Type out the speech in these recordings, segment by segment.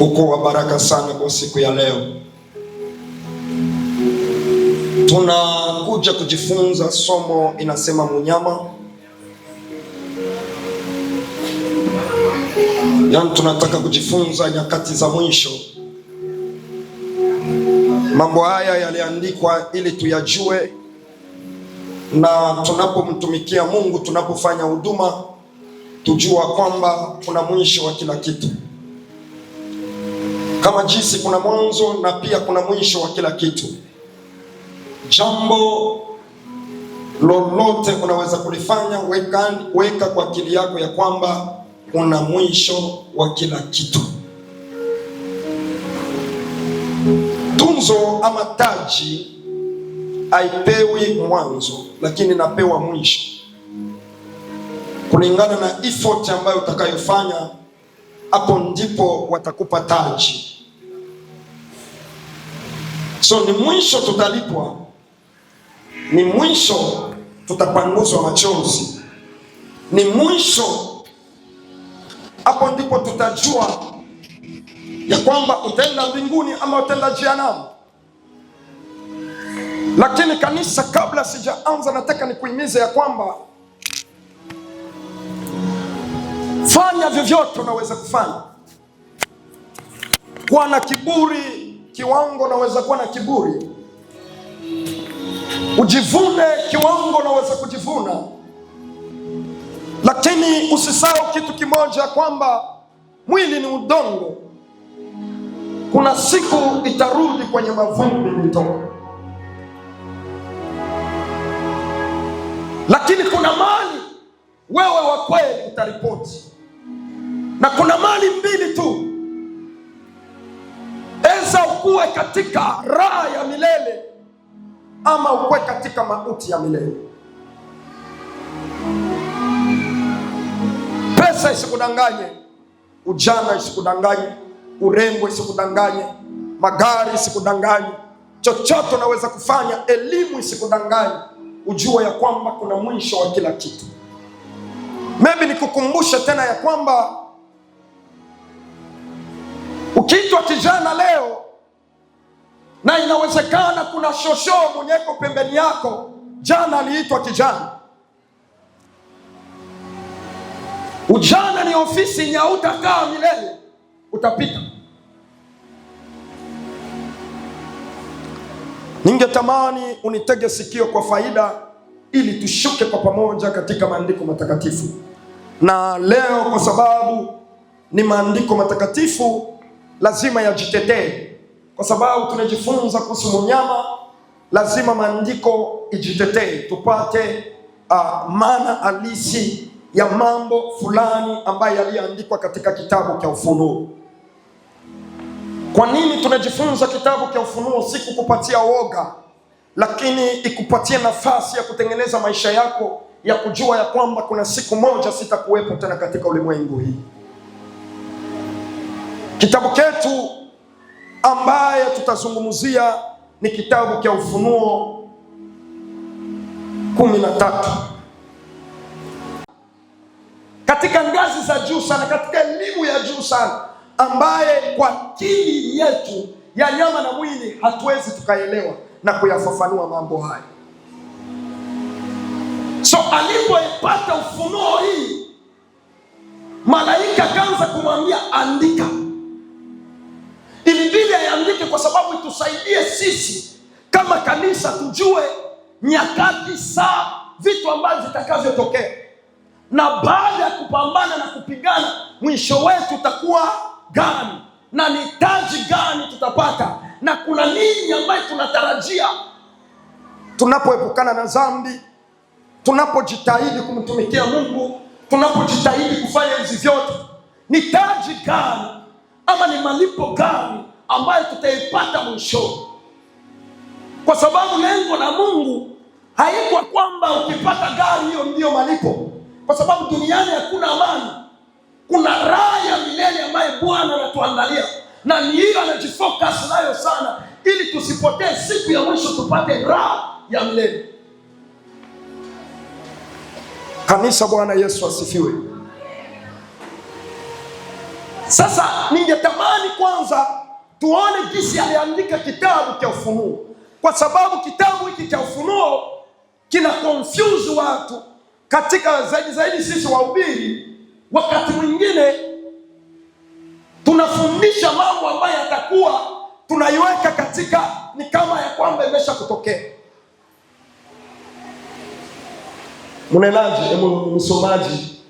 Uko wa baraka sana kwa siku ya leo. Tunakuja kujifunza somo inasema munyama. Yaani tunataka kujifunza nyakati za mwisho. Mambo haya yaliandikwa ili tuyajue, na tunapomtumikia Mungu, tunapofanya huduma, tujua kwamba kuna mwisho wa kila kitu. Kama jinsi kuna mwanzo na pia kuna mwisho wa kila kitu. Jambo lolote unaweza kulifanya, weka kwa akili yako ya kwamba kuna mwisho wa kila kitu. Tunzo ama taji haipewi mwanzo, lakini napewa mwisho, kulingana na effort ambayo utakayofanya. Hapo ndipo watakupa taji. So ni mwisho tutalipwa, ni mwisho tutapanguzwa machozi, ni mwisho. Hapo ndipo tutajua ya kwamba utaenda mbinguni ama utaenda jehanamu. Lakini kanisa, kabla sijaanza, nataka nikuhimize ya kwamba fanya vyovyote unaweza kufanya. Kuwa na kiburi kiwango unaweza kuwa na kiburi, ujivune kiwango unaweza kujivuna, lakini usisahau kitu kimoja, kwamba mwili ni udongo. Kuna siku itarudi kwenye mavumbi ilitoka, lakini kuna mali wewe wa kweli utaripoti, na kuna mali mbili tu. Eza ukuwe katika raha ya milele ama ukuwe katika mauti ya milele. Pesa isikudanganye, ujana isikudanganye, urembo isikudanganye, magari isikudanganye, chochote unaweza kufanya, elimu isikudanganye. Ujue ya kwamba kuna mwisho wa kila kitu. Maybe nikukumbushe tena ya kwamba ukiitwa kijana leo, na inawezekana kuna shosho mwenyeko pembeni yako, jana aliitwa kijana. Ujana ni ofisi yenye hautakaa milele, utapita. Ningetamani unitege sikio kwa faida, ili tushuke kwa pamoja katika maandiko matakatifu. Na leo, kwa sababu ni maandiko matakatifu, lazima yajitetee. Kwa sababu tunajifunza kuhusu munyama, lazima maandiko ijitetee, tupate maana halisi ya mambo fulani ambayo yaliandikwa katika kitabu cha Ufunuo. Kwa nini tunajifunza kitabu cha Ufunuo? Si kukupatia woga, lakini ikupatie nafasi ya kutengeneza maisha yako, ya kujua ya kwamba kuna siku moja sitakuwepo tena katika ulimwengu hii. Kitabu chetu ambaye tutazungumzia ni kitabu cha Ufunuo 13. Katika ngazi za juu sana, katika elimu ya juu sana, ambaye kwa akili yetu ya nyama na mwili hatuwezi tukaelewa na kuyafafanua mambo haya. So alipoipata ufunuo hii, malaika akaanza kumwambia andika. Ilibidi aandike kwa sababu itusaidie sisi kama kanisa tujue nyakati, saa, vitu ambavyo vitakavyotokea, na baada ya kupambana na kupigana, mwisho wetu utakuwa gani, na ni taji gani tutapata, na kuna nini ambayo tunatarajia tunapoepukana na dhambi, tunapojitahidi kumtumikia Mungu, tunapojitahidi kufanya hizi vyote. Ni taji gani ama ni malipo gani ambayo tutaipata mwisho? Kwa sababu lengo la Mungu haikuwa kwamba ukipata gari hiyo ndio malipo, kwa sababu duniani hakuna amani. Kuna raha ya milele ambayo Bwana anatuandalia, na ni hiyo anajifocus nayo sana, ili tusipotee siku ya mwisho, tupate raha ya milele. Kanisa, Bwana Yesu asifiwe. Sasa ningetamani kwanza tuone jinsi aliandika kitabu cha Ufunuo, kwa sababu kitabu hiki cha Ufunuo kina confuse watu katika zaidi sisi wahubiri. Wakati mwingine tunafundisha mambo ambayo yatakuwa tunaiweka katika ni kama ya kwamba imesha kutokea. Mnenaji, msomaji,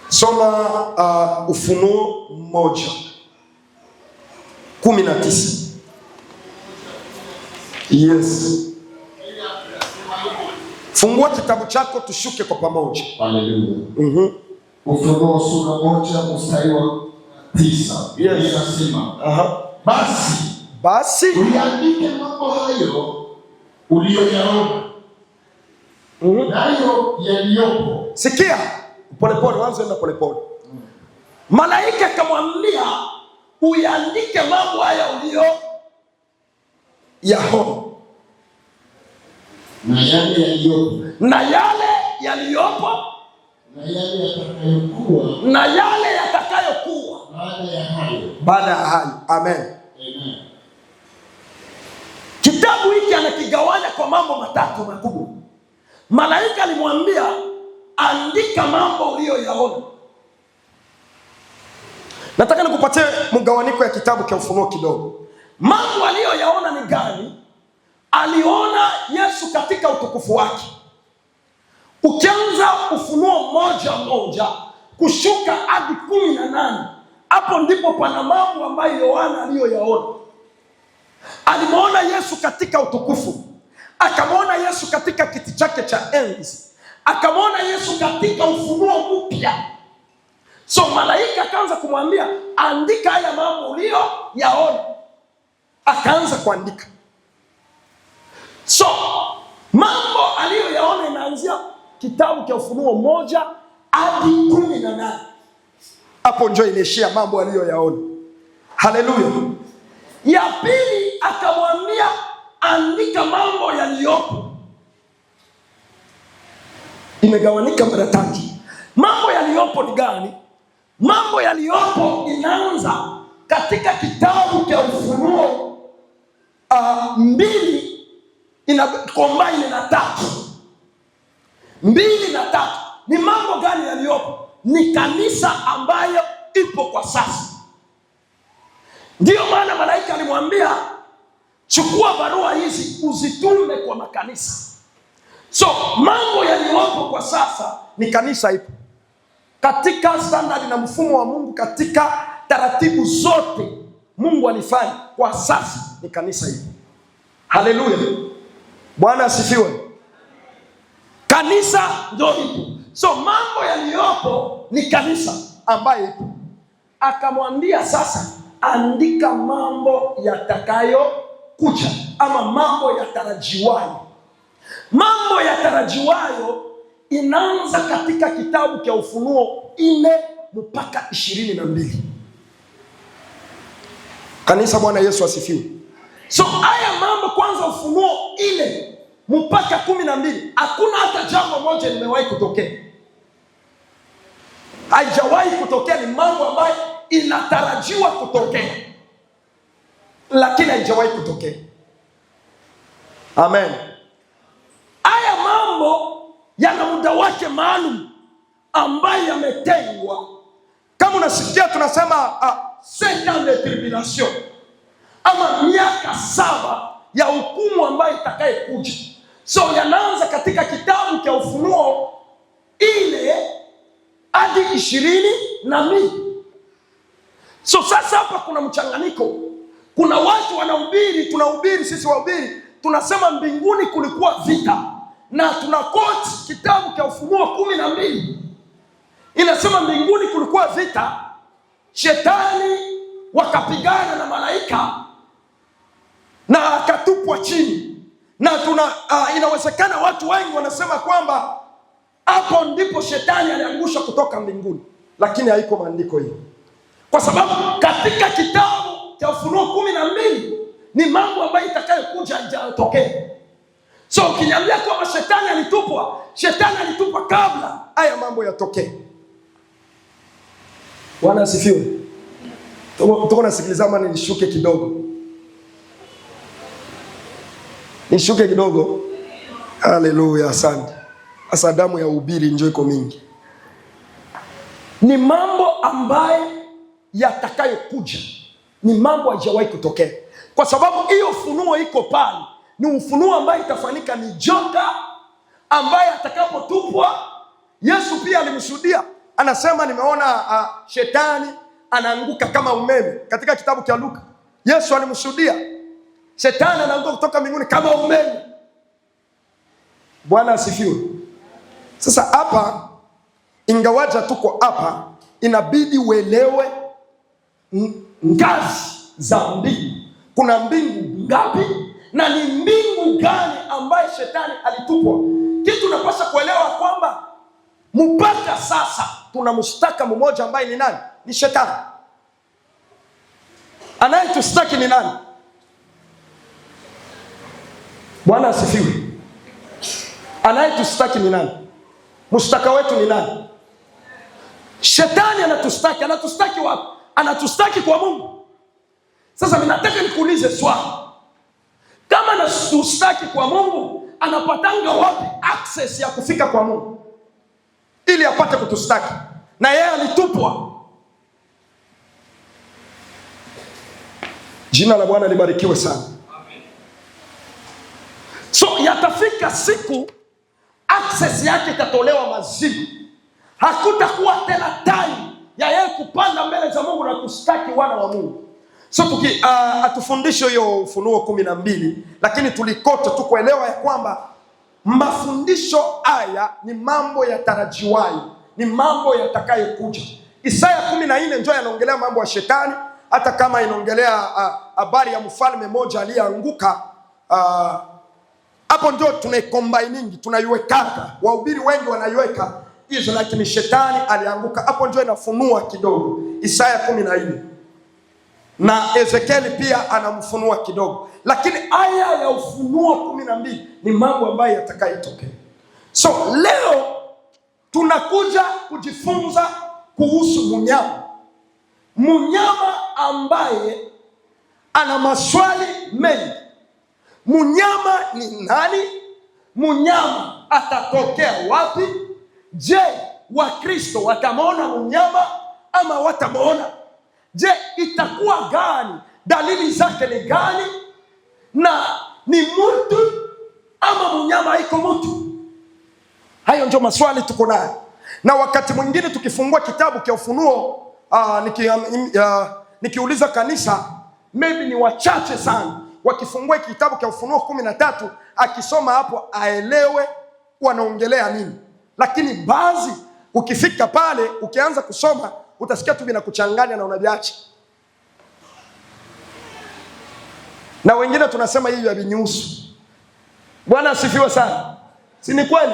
soma Ufunuo 1:19. Yes. Fungua kitabu chako tushuke kwa pamoja. Haleluya. Ufunuo sura 1:9. Yes. Inasema, basi uliandike mambo hayo uliyoyaona, nayo yaliyopo. Sikia polepole, wanzo enda polepole. Malaika akamwambia uiandike mambo haya uliyoyaona na yale yaliyopo, na yale yaliyopo, na yale yatakayokuwa baada ya hayo. Amen. Amen. Kitabu hiki anakigawanya kwa mambo matatu makubwa. Malaika alimwambia andika mambo uliyoyaona. Nataka nikupatie mgawaniko ya kitabu cha Ufunuo kidogo. Mambo aliyoyaona ni gani? Aliona Yesu katika utukufu wake. Ukianza Ufunuo 1:1 kushuka hadi 18, hapo ndipo pana mambo ambayo Yohana aliyoyaona. Alimwona Yesu katika utukufu, akamwona Yesu katika kiti chake cha enzi, akamwona Yesu katika ufunuo mpya. So malaika akaanza kumwambia andika haya mambo uliyoyaona. Akaanza kuandika. So mambo aliyoyaona inaanzia kitabu cha Ufunuo 1 hadi 18. Hapo ndio inaishia mambo aliyoyaona. Haleluya. Ya pili akamwambia andika mambo yaliyopo. Imegawanika mara tatu. Mambo yaliyopo ni gani? Mambo yaliyopo inaanza katika kitabu cha Ufunuo 2 ina combine na 3. 2 na 3 ni mambo gani yaliyopo? Ni kanisa ambayo ipo kwa sasa. Ndiyo maana malaika alimwambia chukua barua hizi uzitume kwa makanisa. So mambo yaliyopo kwa sasa ni kanisa ipo katika standard na mfumo wa Mungu, katika taratibu zote Mungu alifanya kwa sasa ni kanisa ipo. Haleluya. Bwana asifiwe. Kanisa ndio ipo. So mambo yaliyopo ni kanisa ambayo ipo. Akamwambia sasa andika mambo yatakayo kuja ama mambo yatarajiwayo. Mambo yatarajiwayo inaanza katika kitabu cha Ufunuo 4 mpaka 22. Kanisa, Bwana Yesu asifiwe. So haya mambo kwanza Ufunuo 4 mpaka 12, hakuna hata jambo moja limewahi kutokea. Haijawahi kutokea, ni mambo ambayo inatarajiwa kutokea, lakini haijawahi kutokea. Amen. Haya mambo yana muda wake maalum ambayo yametengwa. Kama unasikia tunasema second tribulation ama miaka 7 ya hukumu ambayo itakayekuja. So yanaanza katika kitabu cha Ufunuo 4 hadi 22. So sasa hapa kuna mchanganyiko. Kuna watu wanahubiri, tunahubiri sisi wahubiri, tunasema mbinguni kulikuwa vita. Na tunakoti kitabu cha Ufunuo 12. Inasema mbinguni kulikuwa vita. Shetani wakapigana na malaika na akatupwa chini. Na inawezekana watu wengi wanasema kwamba hapo ndipo shetani aliangusha kutoka mbinguni, lakini haiko maandiko hiyo. Kwa sababu katika kitabu cha Ufunuo 12 ni mambo ambayo itakayokuja hajatokea. So ukiniambia kama shetani alitupwa kabla haya mambo yatokee. Bwana asifiwe. Tuko nasikiliza ama nishuke kidogo? Nishuke kidogo. Haleluya, asante. Asa damu ya ubiri njoo iko mingi. Ni mambo ambaye yatakayokuja. Ni mambo hajawahi kutokea. Kwa sababu hiyo ufunuo iko pale. Ni ufunuo ambaye itafanyika, ni joka ambaye atakapotupwa. Yesu pia alimshuhudia. Anasema nimeona shetani anaanguka kama umeme. Katika kitabu cha Luka, Yesu alimshuhudia shetani anaanguka kutoka mbinguni kama umeme. Bwana asifiwe. Sasa hapa, ingawaja tuko hapa, inabidi uelewe ngazi za mbingu. Kuna mbingu ngapi na ni mbingu gani ambaye shetani alitupwa? Kitu unapaswa kuelewa kwamba mpaka sasa tuna mshtaka mmoja ambaye ni nani? Ni shetani. Anayetustaki ni nani? Bwana asifiwe. Anayetustaki ni nani? Mshtaka wetu ni nani? Shetani anatustaki. Anatustaki wapi? Anatustaki kwa Mungu. Sasa mimi nataka nikuulize swali. Kama anatustaki kwa Mungu, anapatanga wapi access ya kufika kwa Mungu ili apate kutustaki? Na yeye alitupwa. Jina la Bwana libarikiwe sana. So yatafika siku access yake itatolewa mazimu. Hakutakuwa tena time ya yeye kupanda mbele za Mungu na kustaki wana wa Mungu. So atufundishe hiyo Ufunuo 12, lakini tulikota tu kuelewa ya kwamba mafundisho haya ni mambo yatarajiwayo, ni mambo yatakayokuja. Isaya 14 njoo yanaongelea mambo ya shetani, hata kama inaongelea habari ya mfalme mmoja aliyeanguka. Hapo ndio tunaikombiningi, tunaiweka. Wahubiri wengi wanaiweka hizo, lakini shetani alianguka. Hapo ndio inafunua kidogo Isaya 14. Na Ezekieli pia anamfunua kidogo. Lakini aya ya Ufunuo 12 ni mambo ambayo yatakayotokea. So leo tunakuja kujifunza kuhusu mnyama. Mnyama ambaye ana maswali mengi. Mnyama ni nani? Mnyama atatokea wapi? Je, Wakristo watamwona mnyama ama watamwona? Je, itakuwa gani? Dalili zake ni gani? Na ni mtu ama mnyama iko mtu? Hayo ndio maswali tuko nayo. Na wakati mwingine tukifungua kitabu cha Ufunuo, nikiuliza kanisa, maybe ni wachache sana wakifungua kitabu cha Ufunuo 13 akisoma hapo aelewe wanaongelea nini. Lakini baadhi ukifika pale ukianza kusoma utasikia tu vinakuchanganya na unaviacha. Na wengine tunasema hiyo ya vinyusu. Bwana asifiwe sana. Si ni kweli?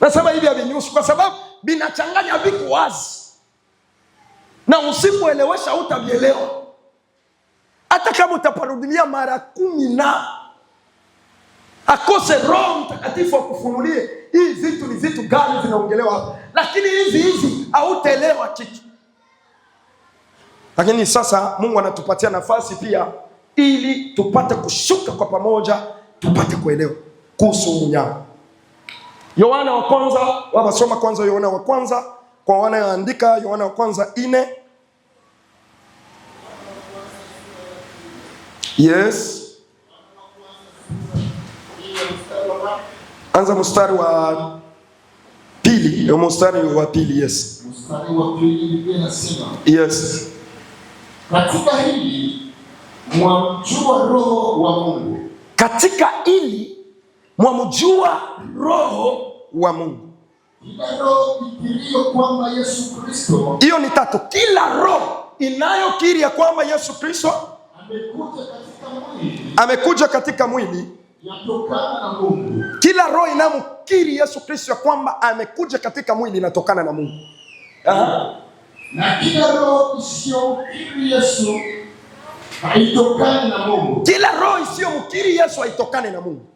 Nasema hivi ya vinyusu kwa sababu vinachanganya vitu wazi. Na usipoelewesha utavielewa. Hata kama utaparudilia mara 10 na akose Roho Mtakatifu akufunulie hii vitu ni vitu gani vinaongelewa hapa. Lakini hizi hautaelewa kitu. Lakini sasa Mungu anatupatia nafasi pia ili tupate kushuka kwa pamoja, tupate kuelewa kuhusu mnyama. Yohana wa kwanza, wasoma kwanza Yohana wa kwanza kwa wanaoandika Yohana wa kwanza 4. Yes. Anza mstari wa 2, ndio mstari wa 2, yes. Mstari wa 2 inasema, yes. Katika hili mwamjua Roho wa Mungu. Katika hili mwamjua Roho wa Mungu. Kila roho ikiriyo kwamba Yesu Kristo. Hiyo ni 3. Kila roho inayokiri ya kwamba Yesu Kristo amekuja katika mwili yatokana na Mungu. Kila roho inayomkiri Yesu Kristo ya kwamba amekuja katika mwili inatokana na Mungu. Na kila roho isiyomkiri Yesu haitokani na Mungu. Kila roho isiyomkiri Yesu haitokani na Mungu.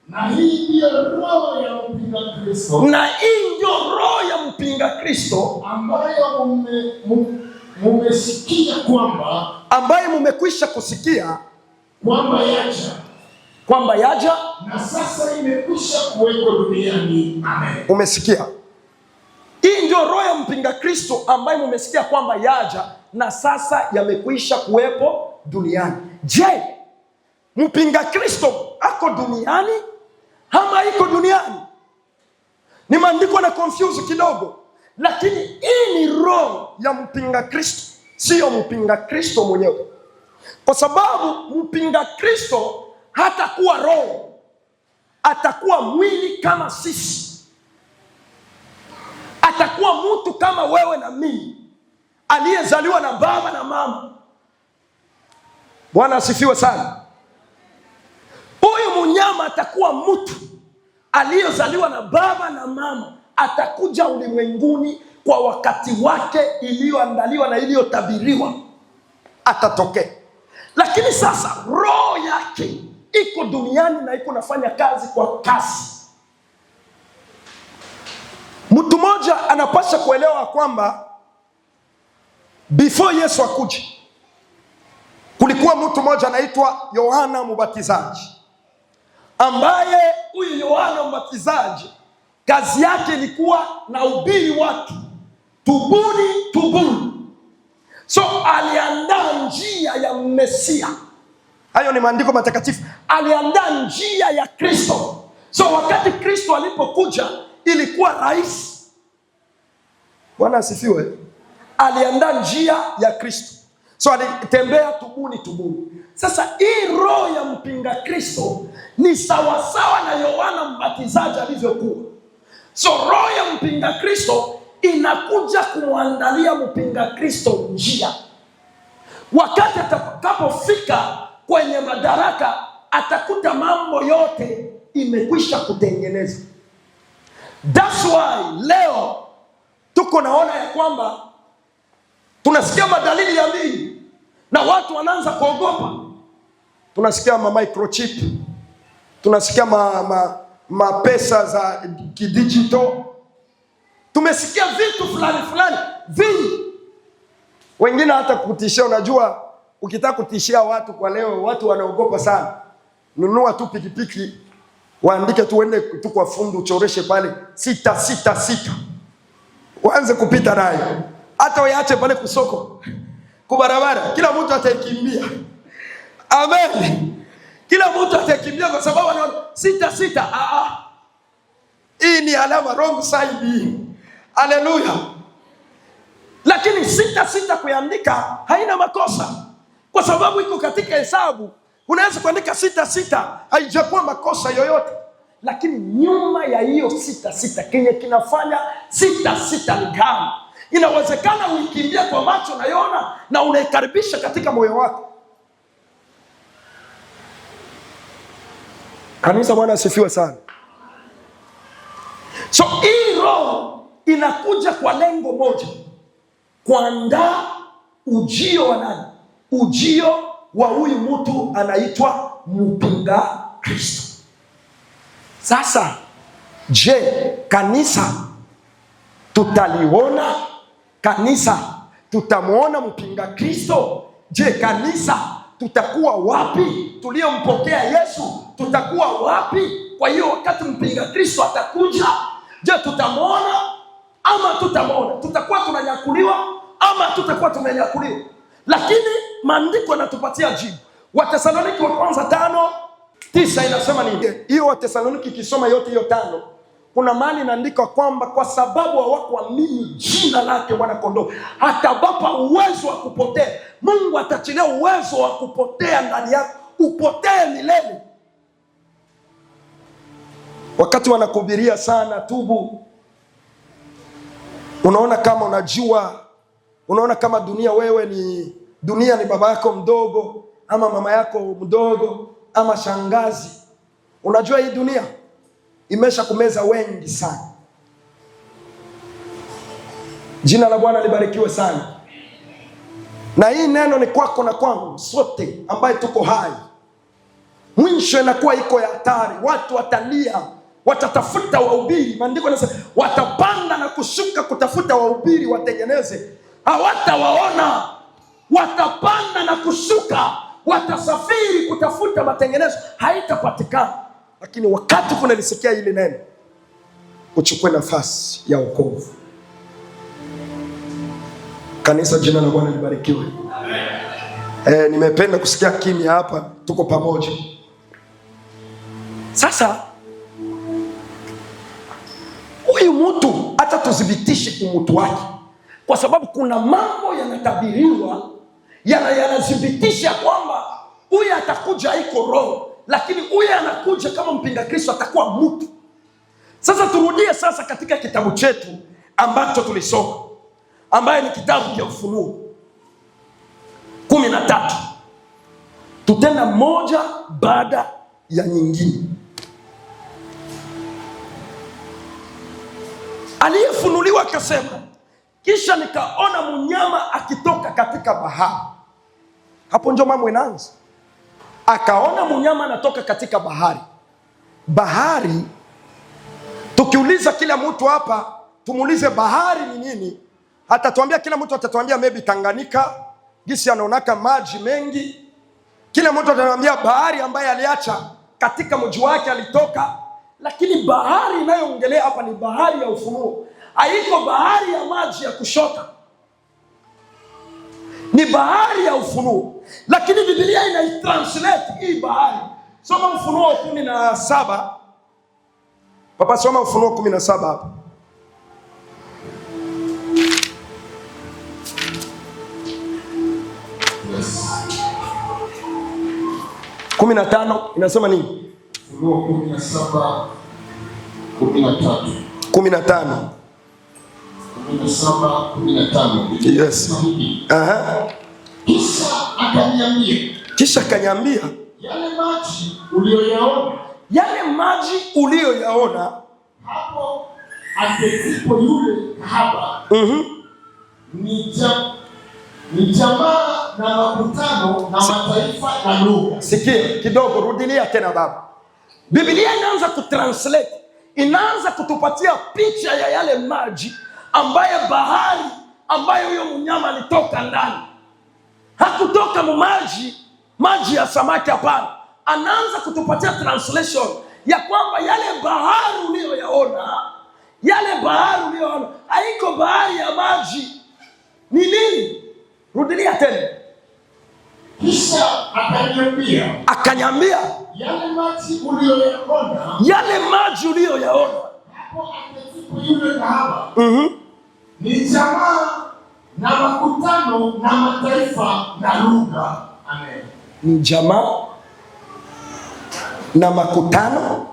Na hii ndio roho ya mpinga Kristo. Na hii ndio roho ya mpinga Kristo ambayo mumesikia kwamba, ambaye mumekwisha kusikia kwamba yaja na sasa imekwisha kuwekwa duniani. Amen. Umesikia? Hii ndio roho ya mpinga Kristo, ambaye mumesikia kwamba yaja na sasa yamekwisha kuwepo duniani. Je, mpinga Kristo ako duniani ama iko duniani? Ni maandiko na confuse kidogo, lakini hii ni roho ya mpinga Kristo, sio mpinga Kristo mwenyewe. Kwa sababu mpinga Kristo hatakuwa roho, atakuwa mwili kama sisi, atakuwa mtu kama wewe na mimi, aliyezaliwa na baba na mama. Bwana asifiwe sana. Huyu mnyama atakuwa mtu aliyezaliwa na baba na mama, atakuja ulimwenguni kwa wakati wake iliyoandaliwa na iliyotabiriwa, atatokea. Lakini sasa roho yake iko duniani na iko nafanya kazi kwa kasi. Mtu mmoja anapaswa kuelewa kwamba before Yesu akuje, kulikuwa mtu mmoja anaitwa Yohana Mbatizaji, ambaye huyu Yohana Mbatizaji kazi yake ilikuwa na ubiri watu, tubuni tubuni. So aliandaa njia ya Mesia. Hayo ni maandiko matakatifu. Aliandaa njia ya Kristo. So wakati Kristo alipokuja ilikuwa rahisi. Bwana asifiwe. Aliandaa njia ya Kristo. So alitembea tubuni tubuni. Sasa hii roho ya mpinga Kristo ni sawasawa na Yohana Mbatizaji alivyokuwa. So roho ya mpinga Kristo inakuja kumwandalia mpinga Kristo njia. Wakati atakapofika kwenye madaraka, atakuta mambo yote imekwisha kutengeneza. That's why leo tuko naona ya kwamba tunasikia madalili ya dini na watu wanaanza kuogopa. Tunasikia microchip, tunasikia pesa za kidigital, tumesikia vitu fulani vingi. Wengine hata kutishia. Unajua, ukitaka kutishia watu kwa leo, watu wanaogopa sana. Nunua tu pikipiki, waandike tu, uende tu kwa fundi uchoreshe pale 666, waanze kupita nayo. Hata waiache pale kusoko, kwa barabara, kila mtu ataikimbia. Amen. Kila mtu atakimbia kwa sababu anaona 66. Hii ni alama wrong side. Haleluya. Lakini 66 kuandika haina makosa, kwa sababu iko katika hesabu. Unaweza kuandika 66, haijakuwa makosa yoyote. Lakini nyuma ya hiyo 66, kenye kinafanya 66 ni gani? Inawezekana uikimbia kwa macho unaiona na unaikaribisha katika moyo wako. Kanisa, Bwana asifiwe sana. So hii roho inakuja kwa lengo moja, kuandaa ujio wa nani? Ujio wa huyu mtu anaitwa mpinga Kristo. Sasa je, kanisa tutaliona? Kanisa tutamuona mpinga Kristo? Je, kanisa tutakuwa wapi? Tuliompokea Yesu tutakuwa wapi? Kwa hiyo wakati mpinga Kristo atakuja, je, tutamuona ama tutamuona? Tutakuwa tunanyakuliwa ama tutakuwa tumenyakuliwa? Lakini maandiko yanatupatia jibu. Wathesalonike wa kwanza 5:9 inasema nini? Hiyo Wathesalonike ikisoma yote hiyo 5, kuna mahali inaandika kwamba kwa sababu hawakuamini jina lake mwana kondoo, atawapa uwezo wa kupotea. Mungu atachilia uwezo wa kupotea ndani yako, upotee milele. Wakati wanakuhubiria sana tubu, unaona kama unajua, unaona kama dunia ni baba yako mdogo ama mama yako mdogo ama shangazi. Unajua hii dunia imesha kumeza wengi sana. Jina la Bwana libarikiwe sana. Na hii neno ni kwako na kwangu sote ambaye tuko hai. Mwisho inakuwa iko ya hatari. Watu watalia, watatafuta wahubiri. Maandiko yanasema watapanda na kushuka kutafuta wahubiri watengeneze hawatawaona. Watapanda na kushuka, watasafiri kutafuta matengenezo, haitapatikana. Lakini wakati kunalisikia hili neno, uchukue nafasi ya wokovu. Kanisa, jina la Bwana libarikiwe. Nimependa kusikia kimya hapa, tuko pamoja. Sasa huyu mtu hata tudhibitishe umutu wake, kwa sababu kuna mambo yanatabiriwa yanathibitisha kwamba huyu atakuja iko roho, lakini huyu anakuja kama mpinga Kristo, atakuwa mtu. Sasa turudie sasa katika kitabu chetu ambacho tulisoma, ambaye ni kitabu cha Ufunuo 13. Tutenda moja baada ya nyingine. Aliyefunuliwa akasema, kisha nikaona mnyama akitoka katika bahari. Hapo ndio mambo inaanza. Akaona mnyama anatoka katika bahari. Bahari, tukiuliza kila mtu hapa, tumuulize bahari ni nini, atatuambia, kila mtu atatuambia maybe Tanganyika, gisi anaonaka maji mengi. Kila mtu atatuambia bahari ambaye aliacha katika mji wake alitoka. Lakini bahari inayoongelea hapa ni bahari ya Ufunuo. Haiko bahari ya maji ya kushota, ni bahari ya Ufunuo. Lakini Biblia inaitranslate hii bahari. Soma Ufunuo 17. Papa, soma Ufunuo 17 hapa. Yes. 15 inasema nini? Ufunuo 17 13. 15. 17:15. Yes. Aha. Kisha akaniambia, yale maji uliyoyaona hapo aketipo yule kahaba, ni jamaa na makutano na mataifa na lugha. Sikia kidogo, rudilia tena baba. Biblia inaanza kutranslate, inaanza kutupatia picha ya yale maji ambaye bahari ambayo huyo mnyama alitoka ndani. Hakutoka maji ya samaki, hapana. Anaanza kutupatia translation ya kwamba yale bahari uliyoyaona, haiko bahari ya maji. Ni nini? Rudilia tena. Kisha akaniambia, yale maji uliyoyaona hapo aketipo yule kahaba, ni jamaa na makutano na mataifa na lugha. Amen. Ni jamaa na makutano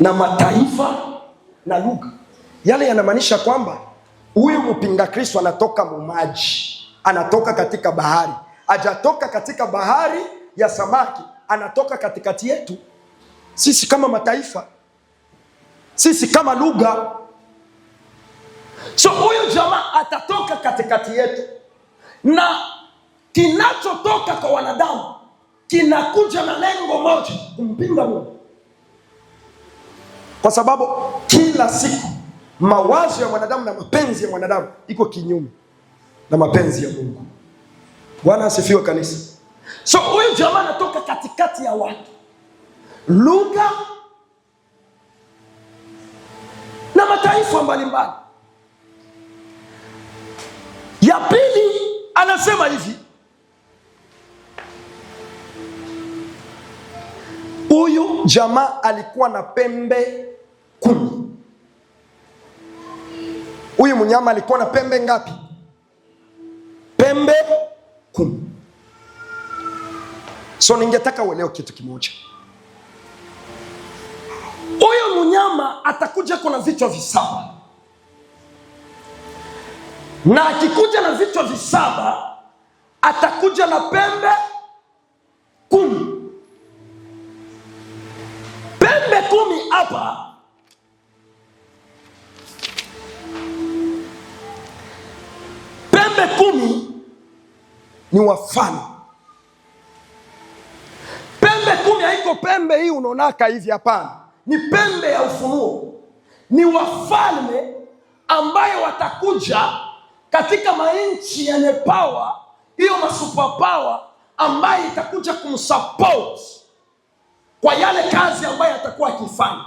na mataifa na lugha. Yale yanamaanisha kwamba huyu mpinga Kristo anatoka mumaji, anatoka katika bahari. Hajatoka katika bahari ya samaki, anatoka katikati yetu sisi kama mataifa, sisi kama lugha. So huyu jamaa atatoka katikati yetu, na kinachotoka kwa wanadamu kinakuja na lengo moja, kumpinga Mungu. Kwa sababu kila siku mawazo ya mwanadamu na mapenzi ya mwanadamu iko kinyume na mapenzi ya Mungu. Bwana asifiwe kanisa. So huyu jamaa anatoka katikati ya watu, lugha na mataifa mbalimbali. Ya pili anasema hivi, huyu jamaa alikuwa na pembe 10. Huyu mnyama alikuwa na pembe ngapi? Pembe 10. So ningetaka uelewe kitu kimoja. Huyu mnyama atakuja kuna vichwa 7. Na akikuja na vichwa 7, atakuja na pembe 10. Pembe 10 hapa pembe 10 ni wafalme. Pembe 10 haiko pembe hii unaonaka hivi, hapana. Ni pembe ya ufunuo. Ni wafalme ambayo watakuja katika manchi yenye power, hiyo masuper power ambaye itakuja kumsupport kwa yale kazi ambayo atakuwa akifanya.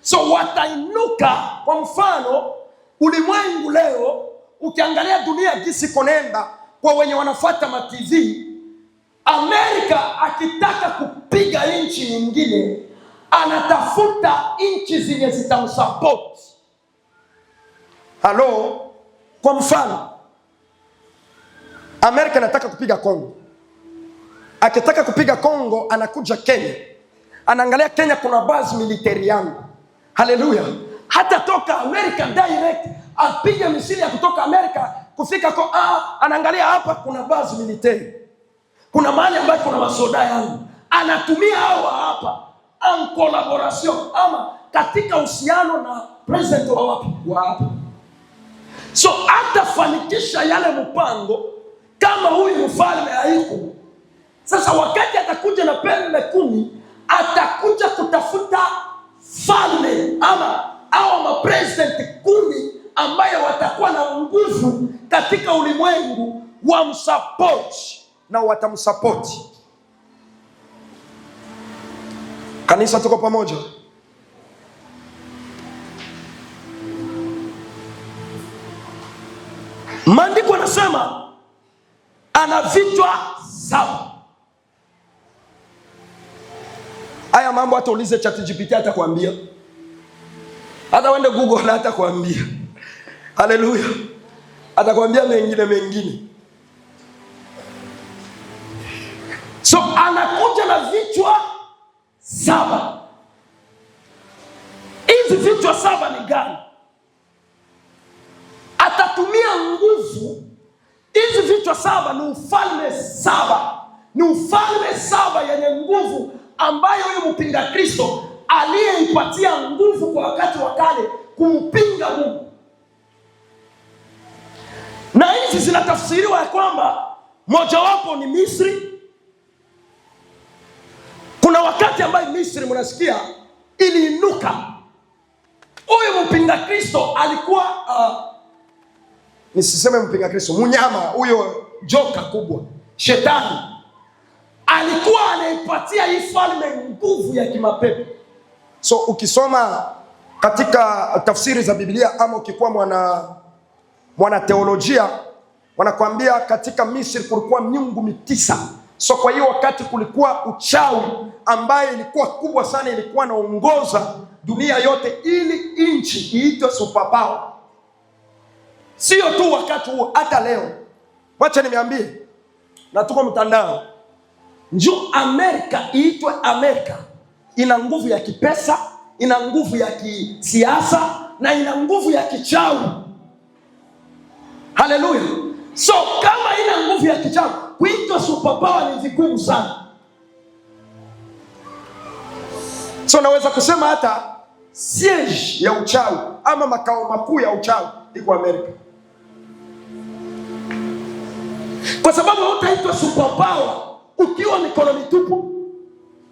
So watainuka. Kwa mfano, ulimwengu leo ukiangalia dunia jinsi konenda, kwa wenye wanafuata ma TV, Amerika akitaka kupiga nchi nyingine anatafuta nchi zenye zitamsupport. Halo, kwa mfano Amerika anataka kupiga Kongo. Akitaka kupiga Kongo anakuja Kenya. Anaangalia Kenya kuna base military yangu. Haleluya. Hata toka Amerika direct apige misili ya kutoka Amerika kufika kwa anaangalia hapa kuna base military. Kuna mahali ambapo kuna masoda yangu. Anatumia hawa hapa en collaboration ama katika uhusiano na president wa wapi? Wa hapa. So atafanikisha yale mpango kama huyu mfalme haiko. Sasa wakati atakuja na pembe 10, atakuja kutafuta falme ama mapresident 10 ambayo watakuwa na nguvu katika ulimwengu wa msupport na watamsupport. Kanisa, tuko pamoja? Maandiko yanasema ana vichwa 7. Haya mambo hata ulize ChatGPT atakwambia. Hata wende Google na atakwambia. Haleluya. Atakwambia mengine. So anakuja na vichwa 7. Hizi vichwa 7 ni gani? Atatumia nguvu. Hizi vichwa 7 ni ufalme 7. Ni ufalme 7 yenye nguvu ambayo huyu mpinga Kristo aliyeipatia nguvu kwa wakati wa kale kumpinga Mungu. Na hizi zinatafsiriwa ya kwamba mojawapo ni Misri. Kuna wakati ambayo Misri mnasikia iliinuka. Huyu mpinga Kristo alikuwa nisiseme mpinga Kristo, mnyama huyo, joka kubwa, shetani alikuwa anaipatia hii falme nguvu ya kimapepo. So ukisoma katika tafsiri za Biblia ama ukikuwa mwana teolojia, wanakuambia katika Misri kulikuwa miungu 9. So kwa hiyo wakati kulikuwa uchawi ambaye ilikuwa kubwa sana, ilikuwa naongoza dunia yote ili nchi iitwe superpower. Sio tu wakati huo, hata leo. Wacha nimeambie, na tuko mtandao, njoo Amerika iitwe Amerika. Ina nguvu ya kipesa, ina nguvu ya kisiasa, na ina nguvu ya kichawi. Haleluya. So kama ina nguvu ya kichawi, kuitwa superpower ni vigumu sana. So naweza kusema hata siege ya uchawi ama makao makuu ya uchawi iko Amerika. Kwa sababu hutaitwa superpower ukiwa mikono mitupu.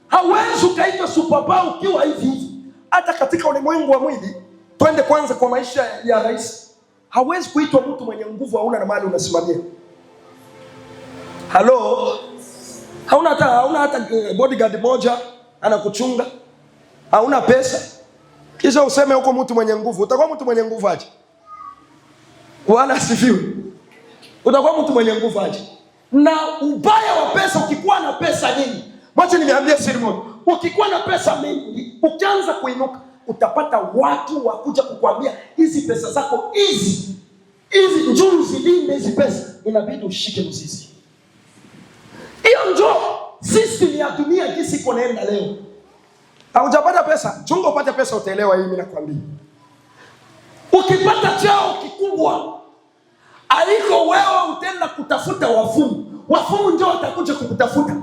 Hawezi ukaitwa superpower ukiwa hivi. Hata katika ulimwengu wa mwili, twende kwanza kwa maisha ya rais. Hawezi kuitwa mtu mwenye nguvu hauna na mali unasimamia. Halo? Hauna hata bodyguard moja anakuchunga. Hauna pesa. Kisha useme huko mtu mwenye nguvu. Utakuwa mtu mwenye nguvu aje? Bwana asifiwe. Utakuwa mtu mwenye nguvu aje? Na ubaya wa pesa, ukikuwa na pesa nyingi, mwache nimeambia siri moja. Ukikuwa na pesa mingi, ukianza kuinuka, utapata watu wakuja kukuambia hizi pesa zako hizi njoo zilinde hizi pesa, inabidi ushike mzizi. Hiyo njoo system ya dunia jinsi iko naenda leo. Haujapata pesa, chunga upate pesa utaelewa hii mimi nakwambia. Ukipata chao kikubwa, aliko wewe utaenda kutafuta wafumu. Wafumu ndio watakuja kukutafuta.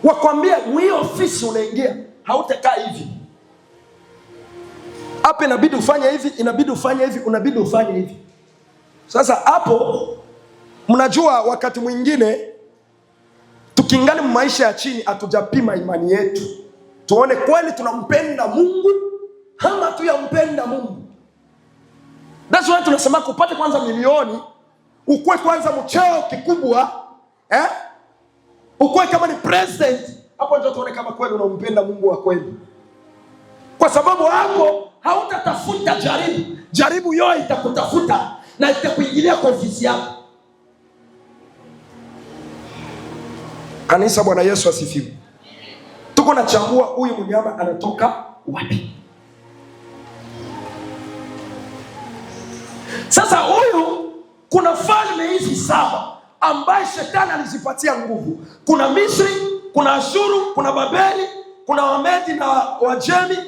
Wakwambia mwi ofisi unaingia, hautakaa hivi. Hapa inabidi ufanye hivi, inabidi ufanye hivi, unabidi ufanye hivi. Sasa hapo mnajua wakati mwingine tukingali maisha ya chini hatujapima imani yetu. Tuone kweli tunampenda Mungu ama tuyampenda Mungu. That's why tunasema kupata kwanza milioni, ukue kwanza mcheo kikubwa, ukue kama ni president, hapo ndio tuone kama kweli unampenda Mungu wa kweli. Kwa sababu hapo hautatafuta jaribu. Jaribu yote itakutafuta na itakuingilia kwa ofisi yako. Kanisa, Bwana Yesu asifiwe. Tuko na chambua huyu mnyama anatoka wapi. Sasa huyu, kuna falme hizi 7 ambaye shetani alizipatia nguvu. Kuna Misri, kuna Ashuru, kuna Babeli, kuna Wamedi na Wajemi,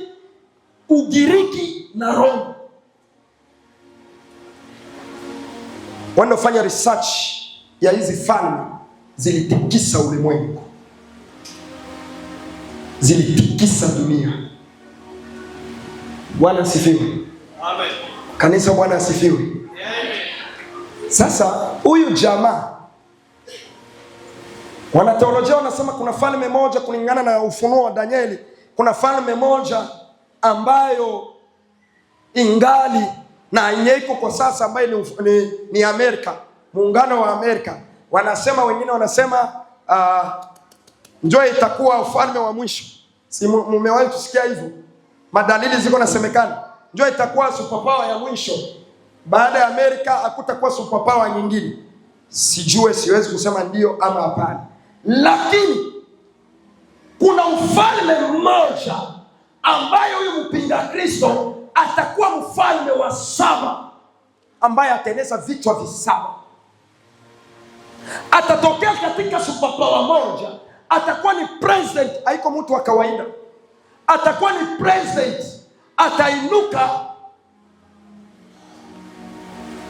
Ugiriki na Roma. Wanafanya research ya hizi falme, zilitikisa ulimwengu, zilitikisa dunia. Bwana asifiwe. Amen. Kanisa, Bwana asifiwe. Amen. Sasa huyu jamaa, wanateolojia wanasema kuna falme moja, kulingana na ufunuo wa Danieli, kuna falme moja ambayo ingali na yenyeiko kwa sasa, ambayo ni Amerika, muungano wa Amerika. Wanasema, wengine wanasema njoo itakuwa ufalme wa mwisho. Si mumewahi kusikia hivyo? Madalili ziko nasemekana, njoo itakuwa superpower ya mwisho. Baada ya Amerika hakutakuwa superpower nyingine. Sijue, siwezi kusema ndio ama hapana. Lakini kuna ufalme mmoja ambaye huyu mpinga Kristo atakuwa mfalme wa 7, ambaye ataeneza vichwa v7. Atatokea katika superpower moja, atakuwa ni president, haiko mtu wa kawaida. Atakuwa ni president, atainuka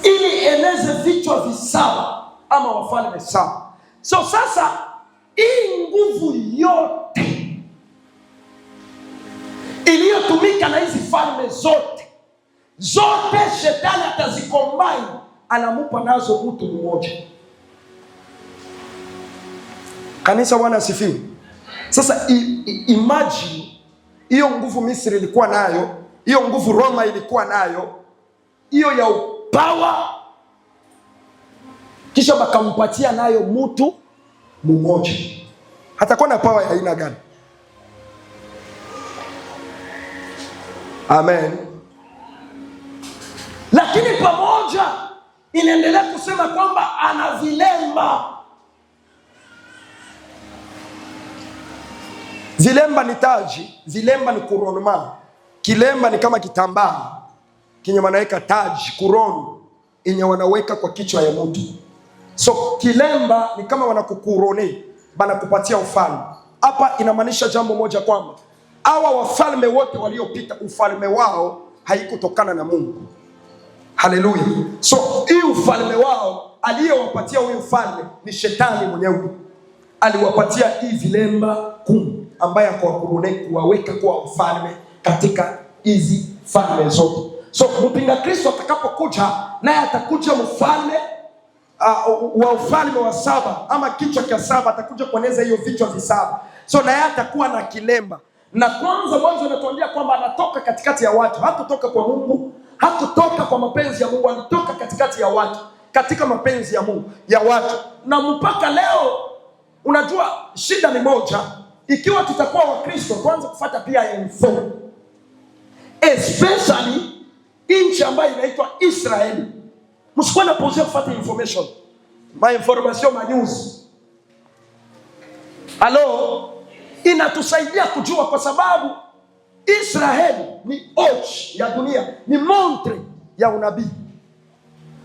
ili eneze vichwa v7 ama wafalme 7. So sasa hii nguvu yote iliyotumika na hizi falme zote shetani atazicombine, anamupa nazo mtu mmoja. Kanisa, Bwana asifiwe. Sasa imagine hiyo nguvu Misri ilikuwa nayo, hiyo nguvu Roma ilikuwa nayo, hiyo ya power, kisha bakampatia nayo mtu mmoja. Hatakuwa na power ya aina gani? Amen. Lakini pamoja inaendelea kusema kwamba ana vilemba. Vilemba ni taji, vilemba ni couronnement. Kilemba ni kama kitambaa kenye wanaweka taji, couronne yenye wanaweka kwa kichwa ya mtu. So kilemba ni kama wanakukurone, banakupatia ufalme. Hapa inamaanisha jambo moja, kwamba hawa wafalme wote waliopita, ufalme wao haikutokana na Mungu. Haleluya. So hii ufalme wao aliyewapatia huyu ufalme ni shetani mwenyewe. Aliwapatia hii vilemba 10 ambaye akawakurone, kuwaweka kuwa ufalme katika hizi falme zote. So mpinga Kristo atakapokuja, naye atakuja mfalme wa ufalme wa 7 ama kichwa cha 7, atakuja kueneza hiyo vichwa v7. So naye atakuwa na kilemba. Na kwanza mwanzo anatuambia kwamba anatoka katikati ya watu. Hakutoka kwa Mungu, hakutoka kwa mapenzi ya Mungu, alitoka katikati ya watu, katika mapenzi ya Mungu ya watu. Na mpaka leo, unajua shida ni moja, ikiwa tutakuwa Wakristo tuanze kufuata pia info, especially nchi ambayo inaitwa Israeli. Msikuwa na pose kufuata information, ma information, ma news. Halo, inatusaidia kujua, kwa sababu Israeli ni ochi ya dunia, ni montre ya unabii,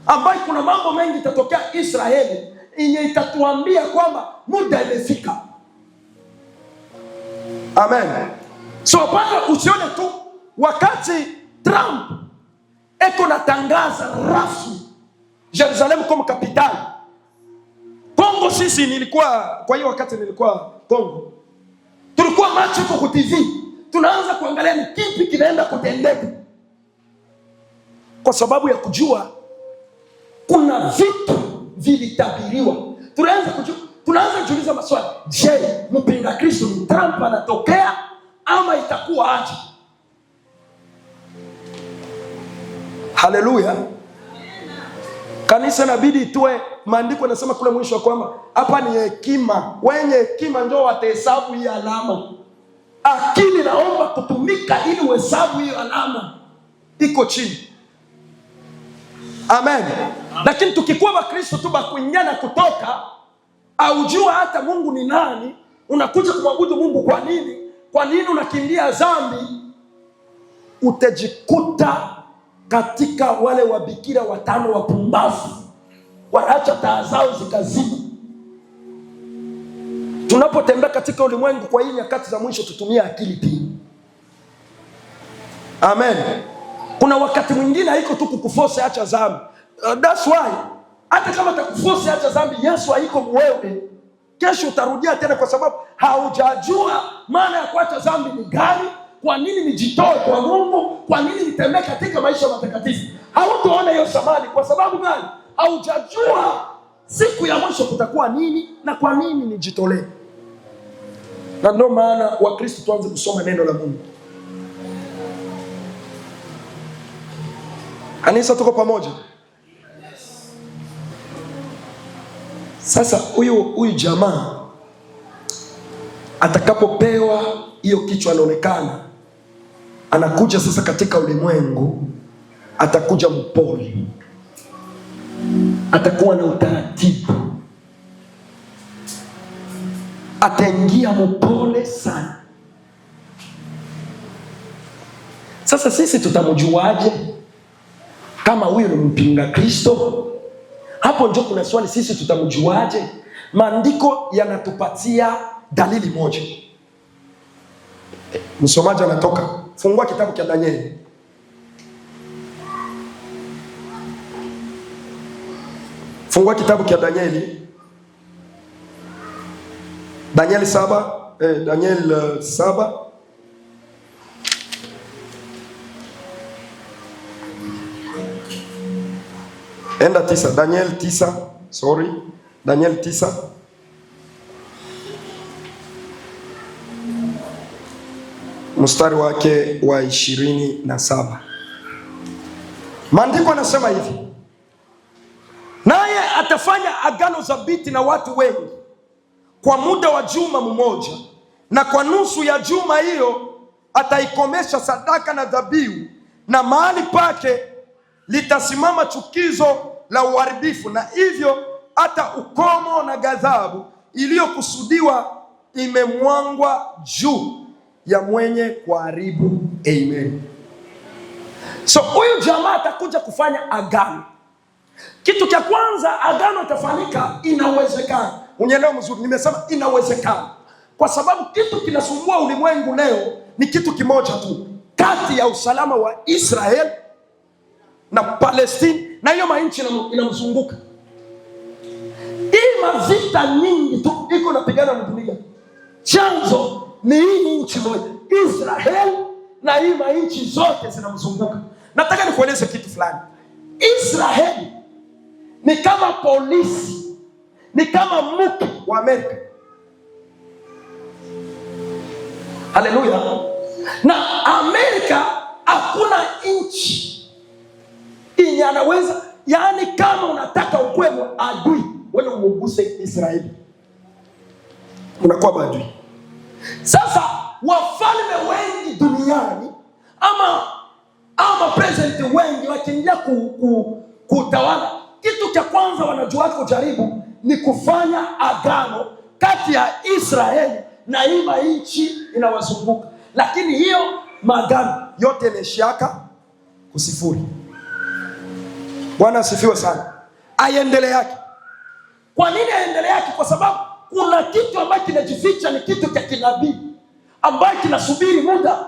ambayo kuna mambo mengi itatokea Israeli yenye itatuambia kwamba muda imefika. Amen. So hapana, usione tu wakati Trump eko natangaza rasmi Jerusalem kama kapitali. Kongo, sisi nilikuwa, kwa hiyo wakati nilikuwa Kongo, tulikuwa macho kwa TV, tunaanza kuangalia ni kipi kinaenda kutendeka, kwa sababu ya kujua kuna vitu vilitabiriwa. Tunaanza kujiuliza maswali. Je, mpinga Kristo ni Trump anatokea ama itakuwa aje? Haleluya. Kanisa inabidi itoe maandiko yanasema kule mwisho wa kwamba hapa ni hekima. Wenye hekima ndio watahesabu hii alama. Akili naomba kutumika ili uhesabu hiyo alama. Iko chini. Amen. Lakini tukikuwa Wakristo tu bakuingiana kutoka, aujua hata Mungu ni nani, unakuja kumwabudu Mungu kwa nini? Kwa nini unakimbia dhambi? Utajikuta katika wale wabikira 5 wapumbavu, wanaacha taa zao zikazima. Tunapotembea katika ulimwengu kwa hii nyakati za mwisho, tutumie akili pia. Amen. Kuna wakati mwingine haiko tu kukuforce acha dhambi. That's why hata kama atakuforce acha dhambi, Yesu haiko wewe. Kesho utarudia tena, kwa sababu haujajua maana ya kuacha dhambi ni gani. Kwa nini nijitoe kwa Mungu? Kwa nini nitembee katika maisha matakatifu? Hautaona hiyo thamani. Kwa sababu gani? Haujajua siku ya mwisho kutakuwa nini na kwa nini nijitolee. Na ndio maana Wakristo tuanze kusoma neno la Mungu. Kanisa, tuko pamoja? Sasa huyu jamaa atakapopewa hiyo kichwa, anaonekana anakuja sasa katika ulimwengu, atakuja mpole, atakuwa na utaratibu, ataingia mpole sana. Sasa sisi tutamjuaje kama huyu ni mpinga Kristo? Hapo ndio kuna swali, sisi tutamjuaje? Maandiko yanatupatia dalili moja. Msomaji anatoka, fungua kitabu cha Danieli. Fungua kitabu cha Danieli. Danieli 7. Enda 9, Daniel 9, Daniel 9. Mstari wake wa 27. Maandiko yanasema hivi: naye atafanya agano thabiti na watu wengi kwa muda wa juma mmoja, na kwa nusu ya juma hiyo ataikomesha sadaka na dhabihu, na mahali pake litasimama chukizo la uharibifu, na hivyo hata ukomo na ghadhabu iliyokusudiwa imemwangwa juu ya mwenye kuharibu. Amen. So huyu jamaa atakuja kufanya agano. Kitu cha kwanza, agano itafanyika, inawezekana. Unielewe mzuri, nimesema inawezekana, kwa sababu kitu kinasumbua ulimwengu leo ni kitu kimoja tu, kati ya usalama wa Israel na Palestine na hiyo manchi inamzunguka. Hii mavita nyingi tu iko napigana na dunia, chanzo ni hii nchi moja Israel, na hii manchi zote zinamzunguka. Nataka nikueleze kitu fulani. Israel ni kama polisi, ni kama mke wa Amerika. Haleluya. Na Amerika hakuna nchi yenye anaweza, yani kama unataka ukwe adui, wewe umuguse Israeli, unakuwa maadui. Sasa wafalme wengi duniani ama president wengi wakiingia kutawala, kitu cha kwanza wanajua kujaribu ni kufanya agano kati ya Israeli na hii nchi inawazunguka. Lakini hiyo maagano yote yameshiaka kusifuri. Bwana asifiwe sana. Aendelee yake. Kwa nini aendelee yake? Kwa sababu kuna kitu ambacho kinajificha, ni kitu cha kinabii ambacho kinasubiri muda.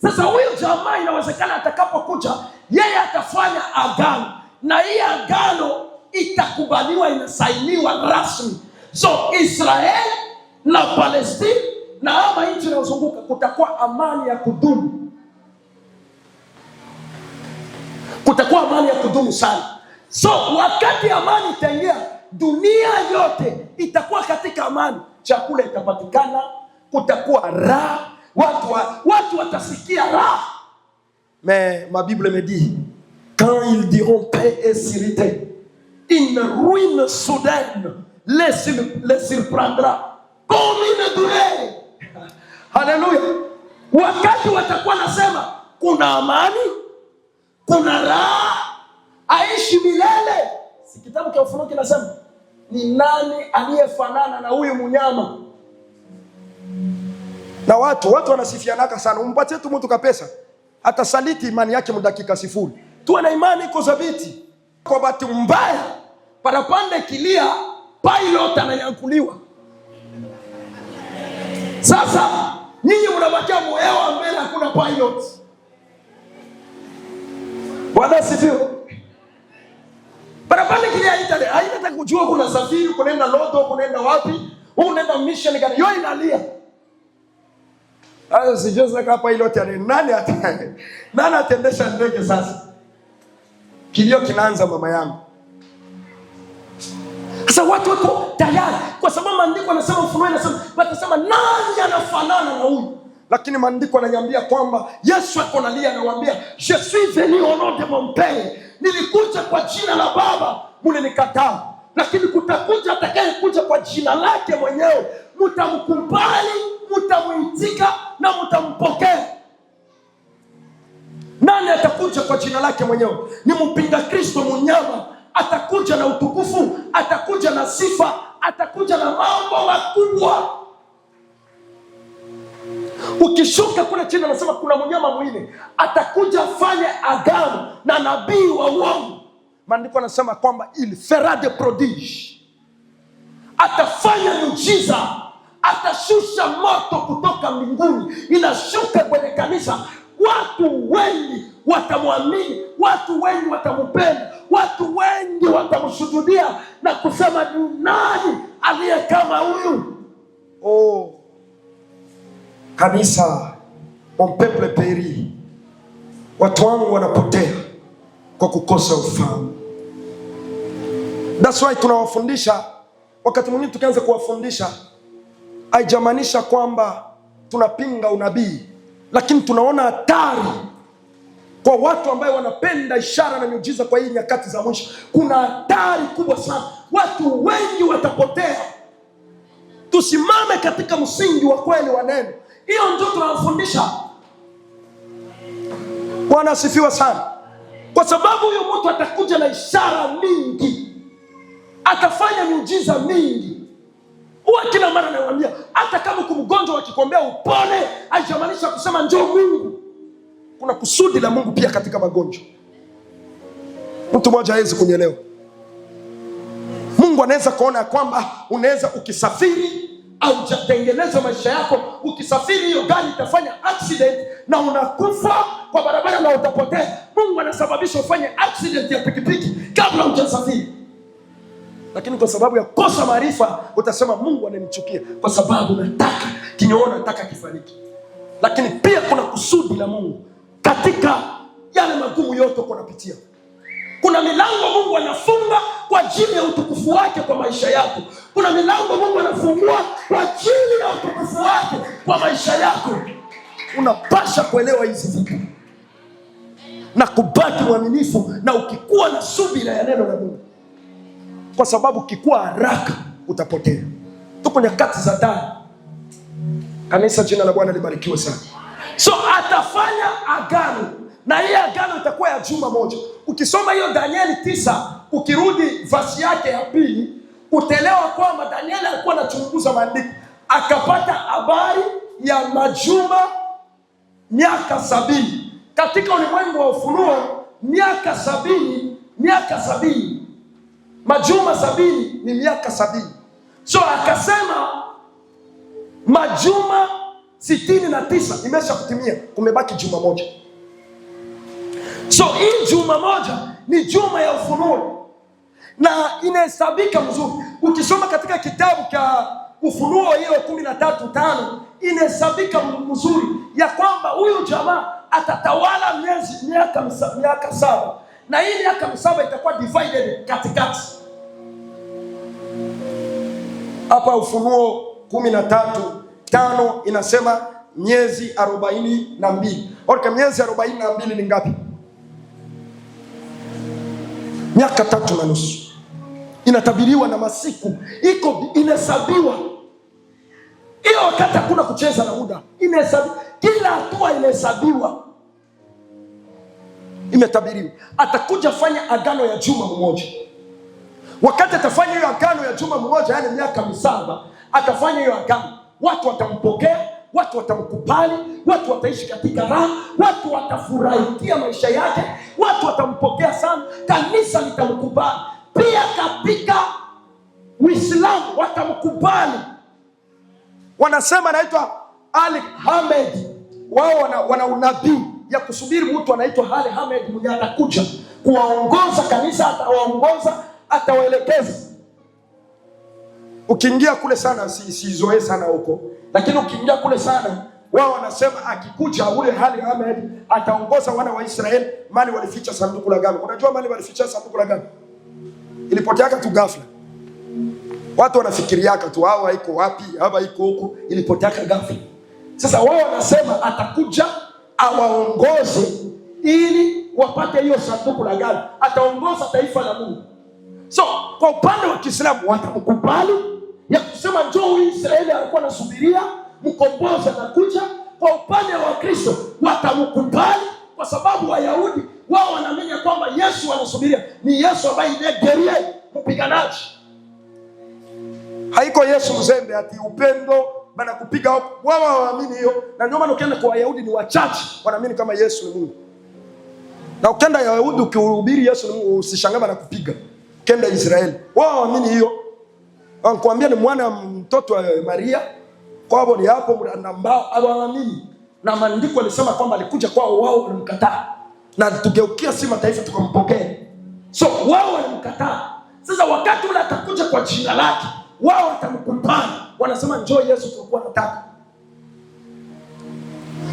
Sasa huyo jamaa inawezekana atakapokuja, yeye atafanya agano, na hii agano itakubaliwa, inasainiwa rasmi. So Israel na Palestine na ama nchi inayozunguka, kutakuwa amani ya kudumu. Kutakuwa amani ya kudumu sana. So wakati amani itaingia, dunia yote itakuwa katika amani, chakula itapatikana, kutakuwa raha, watu watasikia raha. Mais ma Bible me dit, quand ils diront paix et sécurité, une ruine soudaine les surprendra comme une douleur. Haleluya. Wakati watakuwa nasema kuna amani, kuna raha, aishi milele. Si kitabu cha Ufunuo kinasema ni nani aliyefanana na huyu mnyama? Na watu wanasifianaka sana. Umpatie tu mtu kapesa, atasaliti imani yake mdakika sifuri. Tuwe na imani iko thabiti. Kwa bahati mbaya, parapanda kilia, pilot ananyakuliwa. Sasa nyinyi mnabakia mwewa mbele, hakuna pilot. Bwana asifiwe. Parapanda kilia haitaka kujua kuna safiri, kunaenda Lodo, kunaenda wapi, unaenda mission gani, yote inalia. Hayo sijoza kama pilot ya nani atendesha ndege sasa? Kilio kinaanza mama yangu. Sasa watu wako tayari kwa sababu maandiko yanasema, Ufunuo yanasema, watasema nani anafanana na huyu? Lakini maandiko yananiambia kwamba Yesu ako analia, anawaambia je suis venu au nom de mon père. Nilikuja kwa jina la Baba, mlinikataa. Lakini kutakuja atakayekuja kwa jina lake mwenyewe, mtamkubali, mtamuitika na mtampokea. Nani atakuja kwa jina lake mwenyewe? Ni mpinga Kristo mnyama. Atakuja na utukufu, atakuja na sifa, atakuja na mambo makubwa. Ukishuka kule chini anasema kuna mnyama mwingine atakuja afanye agano na nabii wa uongo. Maandiko yanasema kwamba il fera des prodiges, atafanya miujiza, atashusha moto kutoka mbinguni, inashuka kwenye kanisa. Watu wengi watamwamini, watu wengi watampenda, watu wengi watamshuhudia na kusema ni nani aliye kama huyu? Oh, kanisa, mon peuple périt. Watu wangu wanapotea kwa kukosa ufahamu. That's why tunawafundisha. Wakati mwingine tukianza kuwafundisha, haijamaanisha kwamba tunapinga unabii, lakini tunaona hatari kwa watu ambao wanapenda ishara na miujiza. Kwa hii nyakati za mwisho kuna hatari kubwa sana, watu wengi watapotea. Tusimame katika msingi wa kweli wa neno. Hiyo ndio tunawafundisha. Bwana asifiwe sana. Kwa sababu huyo mtu atakuja na ishara mingi, atafanya miujiza mingi. Huwa kila mara nawaambia, hata kama kumgonjwa wakikombea upone, haijamaanisha kusema njoo Mungu. Kuna kusudi la Mungu pia katika magonjwa. Mtu mmoja hawezi kunielewa. Mungu anaweza kuona kwamba unaweza ukisafiri au jatengeneza maisha yako, ukisafiri hiyo gari itafanya accident na unakufa kwa barabara na utapotea. Mungu anasababisha ufanye accident ya pikipiki kabla hujasafiri. Lakini kwa sababu ya kosa maarifa utasema Mungu ananichukia kwa sababu nataka kinyoona, nataka kifariki. Lakini pia kuna kusudi la Mungu katika yale magumu yote unapitia. Kuna milango Mungu anafunga kwa ajili ya utukufu wake kwa maisha yako. Kuna milango Mungu anafungua kwa ajili ya utukufu wake kwa maisha yako. Unapasha kuelewa hizi vitu na kubaki mwaminifu, na ukikuwa na subira ya neno la Mungu, kwa sababu ukikuwa haraka utapotea. Tuko nyakati za hatari. Kanisa, jina la Bwana libarikiwe sana. So atafanya agano, na hii agano itakuwa ya juma moja. Ukisoma hiyo Danieli 9, ukirudi verse yake ya 2, utaelewa kwamba Danieli alikuwa anachunguza maandiko, akapata habari ya majuma miaka 70. Katika ulimwengu wa Ufunuo miaka 70, majuma 70 ni miaka 70. So akasema majuma 69 imesha kutimia, kumebaki juma moja. So hii juma moja ni juma ya Ufunuo na inahesabika mzuri. Ukisoma katika kitabu cha Ufunuo hiyo 13:5 inahesabika mzuri ya kwamba huyu jamaa atatawala miaka 7, na hii miaka 7 itakuwa divided katikati. Hapa Ufunuo 13:5 inasema miezi 42. Okay, miezi 42 ni ngapi? Miaka 3.5. Inatabiriwa na masiku, iko inahesabiwa. Hiyo wakati hakuna kucheza na muda, inahesabiwa. Kila hatua inahesabiwa, imetabiriwa. Atakuja fanya agano ya juma mmoja. Wakati atafanya hiyo agano ya juma mmoja, yani miaka 7, atafanya hiyo agano, watu watampokea, watu watamkubali, watu wataishi katika raha, watu watafurahikia maisha yake, watu watampokea sana, kanisa litamkubali pia. Katika Uislamu watamkubali, wanasema anaitwa Ali Hamed. Wao wana unabii ya kusubiri mtu anaitwa Ali Hamed mwenye atakuja kuwaongoza kanisa, atawaongoza, atawaelekeza. Ukiingia kule sana, sizoee sana huko, lakini ukiingia kule sana, wao wanasema akikuja ule Ali Hamed ataongoza wana wa Israeli. Mali walificha sanduku la agano. Unajua mali walificha sanduku la agano? Ilipoteaka tu ghafla. Watu wanafikiriaka tu hao haiko wapi, hapa iko huko, ilipoteaka ghafla. Sasa wao wanasema atakuja awaongoze ili wapate hiyo sanduku la agano, ataongoza taifa la Mungu. So kwa upande wa Kiislamu watamkubali, ya kusema njoo huyu Israeli alikuwa anasubiria mkombozi anakuja. Kwa upande wa Kristo watamkubali, kwa sababu Wayahudi wao wanaamini kwamba Yesu anasubiria ni Yesu ambaye ndiye guerrier, mpiganaji. Haiko Yesu mzembe ati upendo bana kupiga huko. Wao waamini hiyo, na ndio maana ukienda kwa Wayahudi ni wachache wanaamini kama Yesu ni Mungu. Na ukienda Wayahudi ukihubiri Yesu ni Mungu, usishangae bana kupiga. Ukienda Israeli wao waamini hiyo. Wanakuambia ni mwana mtoto wa Maria, kwao ni hapo ambao hawaamini. Na maandiko yalisema kwamba alikuja kwao, wao walimkataa. Na tugeukia si mataifa tukampokea. So wao walimkataa. Sasa wakati ule atakuja kwa jina lake, wao watamkubali. Wanasema njoo Yesu tulikuwa tunataka.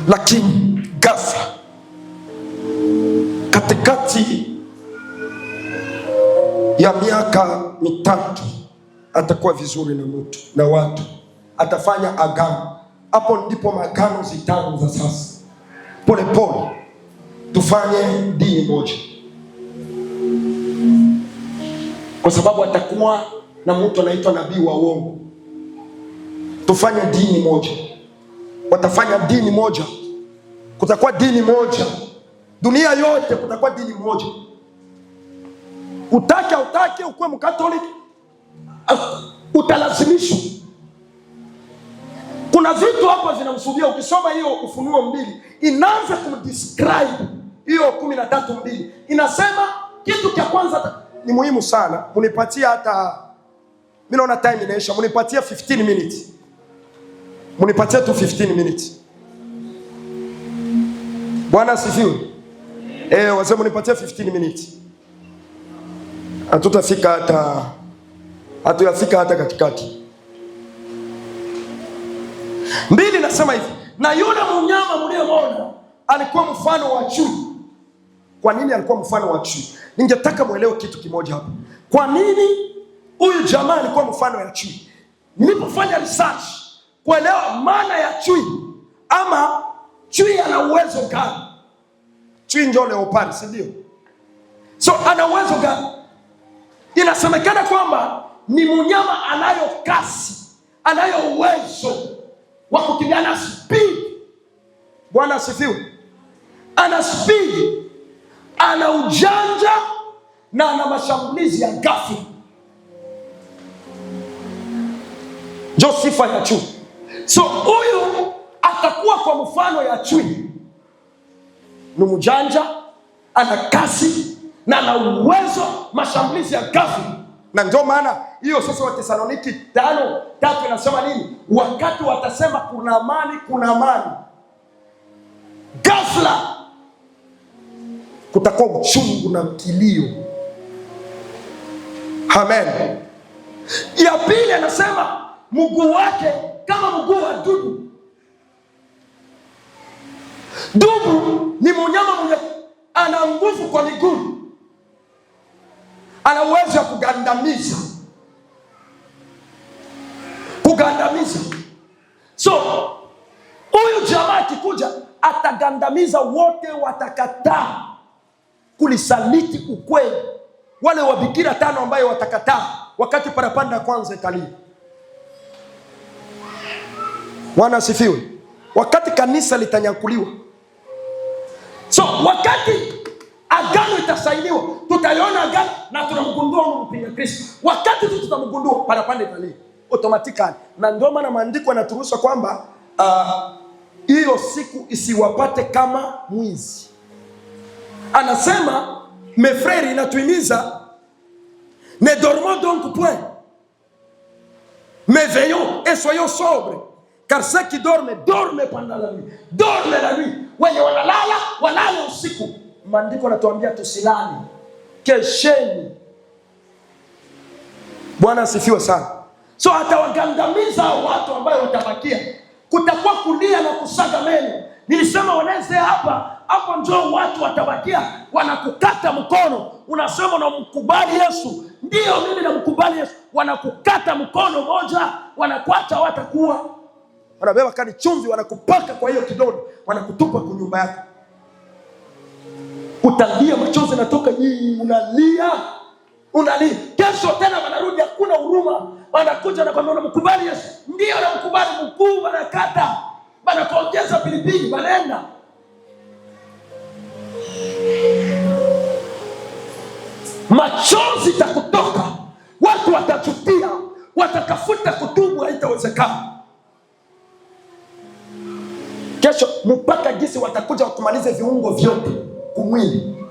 Lakini ghafla katikati ya miaka 3 atakuwa vizuri na mtu na watu, atafanya agano. Hapo ndipo maagano zitaanza sasa. Pole pole tufanye dini moja, kwa sababu atakuwa na mtu anaitwa nabii wa uongo. Tufanye dini moja, watafanya dini moja, kutakuwa dini moja, dunia yote kutakuwa dini moja. Utake ukuwe Mkatoliki, utalazimishwa. Kuna vitu hapa vinamsudia. Ukisoma hiyo Ufunuo 2 inaanza kumdescribe hiyo 13:2. Inasema kitu cha kwanza ni muhimu sana, munipatia hata mimi naona time inaisha, munipatia 15 minutes. Munipatia tu 15 minutes. Bwana asifiwe. Wazee munipatia 15 minutes. Hatuyafika hata katikati. 2 nasema hivi, na yule mnyama mlioona alikuwa mfano wa chui. Kwa nini alikuwa mfano wa chui? Ningetaka muelewe kitu kimoja hapa. Kwa nini huyu jamaa alikuwa mfano wa chui? Nilipofanya research kuelewa maana ya chui, ama chui ana uwezo gani? Chui ndio leopard, si ndio? So ana uwezo gani? Inasemekana kwamba ni mnyama anayo kasi, anayo uwezo wa kukimbia, speed. Bwana asifiwe. Ana speed, ana ujanja na ana mashambulizi ya ghafla. Ndio sifa ya chui. So huyu atakuwa kwa mfano ya chui. Ni mjanja, ana kasi na ana uwezo, mashambulizi ya ghafla. Na ndio maana hiyo sasa Wathesaloniki 5:3 inasema nini? Wakati watasema kuna amani, kuna amani, ghafla kutakuwa uchungu na kilio. Amen. Ya pili anasema mguu wake kama mguu wa dubu. Dubu ni mnyama mwenye ana nguvu kwa miguu, ana uwezo wa kugandamiza. So huyu jamaa akikuja atagandamiza wote watakataa kulisaliti ukweli. Wale wabikira 5 ambayo watakataa wakati parapanda ya kwanza italia. Bwana asifiwe. Wakati kanisa litanyakuliwa. So wakati agano itasainiwa, tutaliona agano na tunamgundua mpinga Kristo. Wakati tutamgundua, parapanda italia automatically. Na ndio maana maandiko yanaturuhusu kwamba hiyo siku isiwapate kama mwizi. Anasema mes frères, inatuimiza ne dormons donc point, mais veillons et soyons sobres, car ceux qui dorment dorment pendant la nuit. Dorment la nuit. Wenye wanalala walale usiku. Maandiko yanatuambia tusilale, kesheni. Bwana asifiwe sana. So atawagangamiza watu ambao watabakia. Kutakuwa kulia na kusaga meno. Nilisema wanaweza hapo njoo watu watabakia wanakukata mkono. Unasema unamkubali Yesu. Ndio mimi namkubali Yesu. Wanakukata mkono moja, wanakuacha watakuwa. Wanabeba kani chumvi, wanakupaka kwa hiyo kidole, wanakutupa kwa nyumba yako. Utalia, machozi natoka, unalia. Kesho tena wanarudi, hakuna huruma. Wanakuja na kwambia unamkubali Yesu. Ndio namkubali, mkuu wanakata. Wanakuongeza pilipili, wanaenda. Machozi takutoka. Watu watachukia, watakafuta kutubu, haitawezekana. Kesho mpaka gisi watakuja wakumalize viungo vyote kumwili.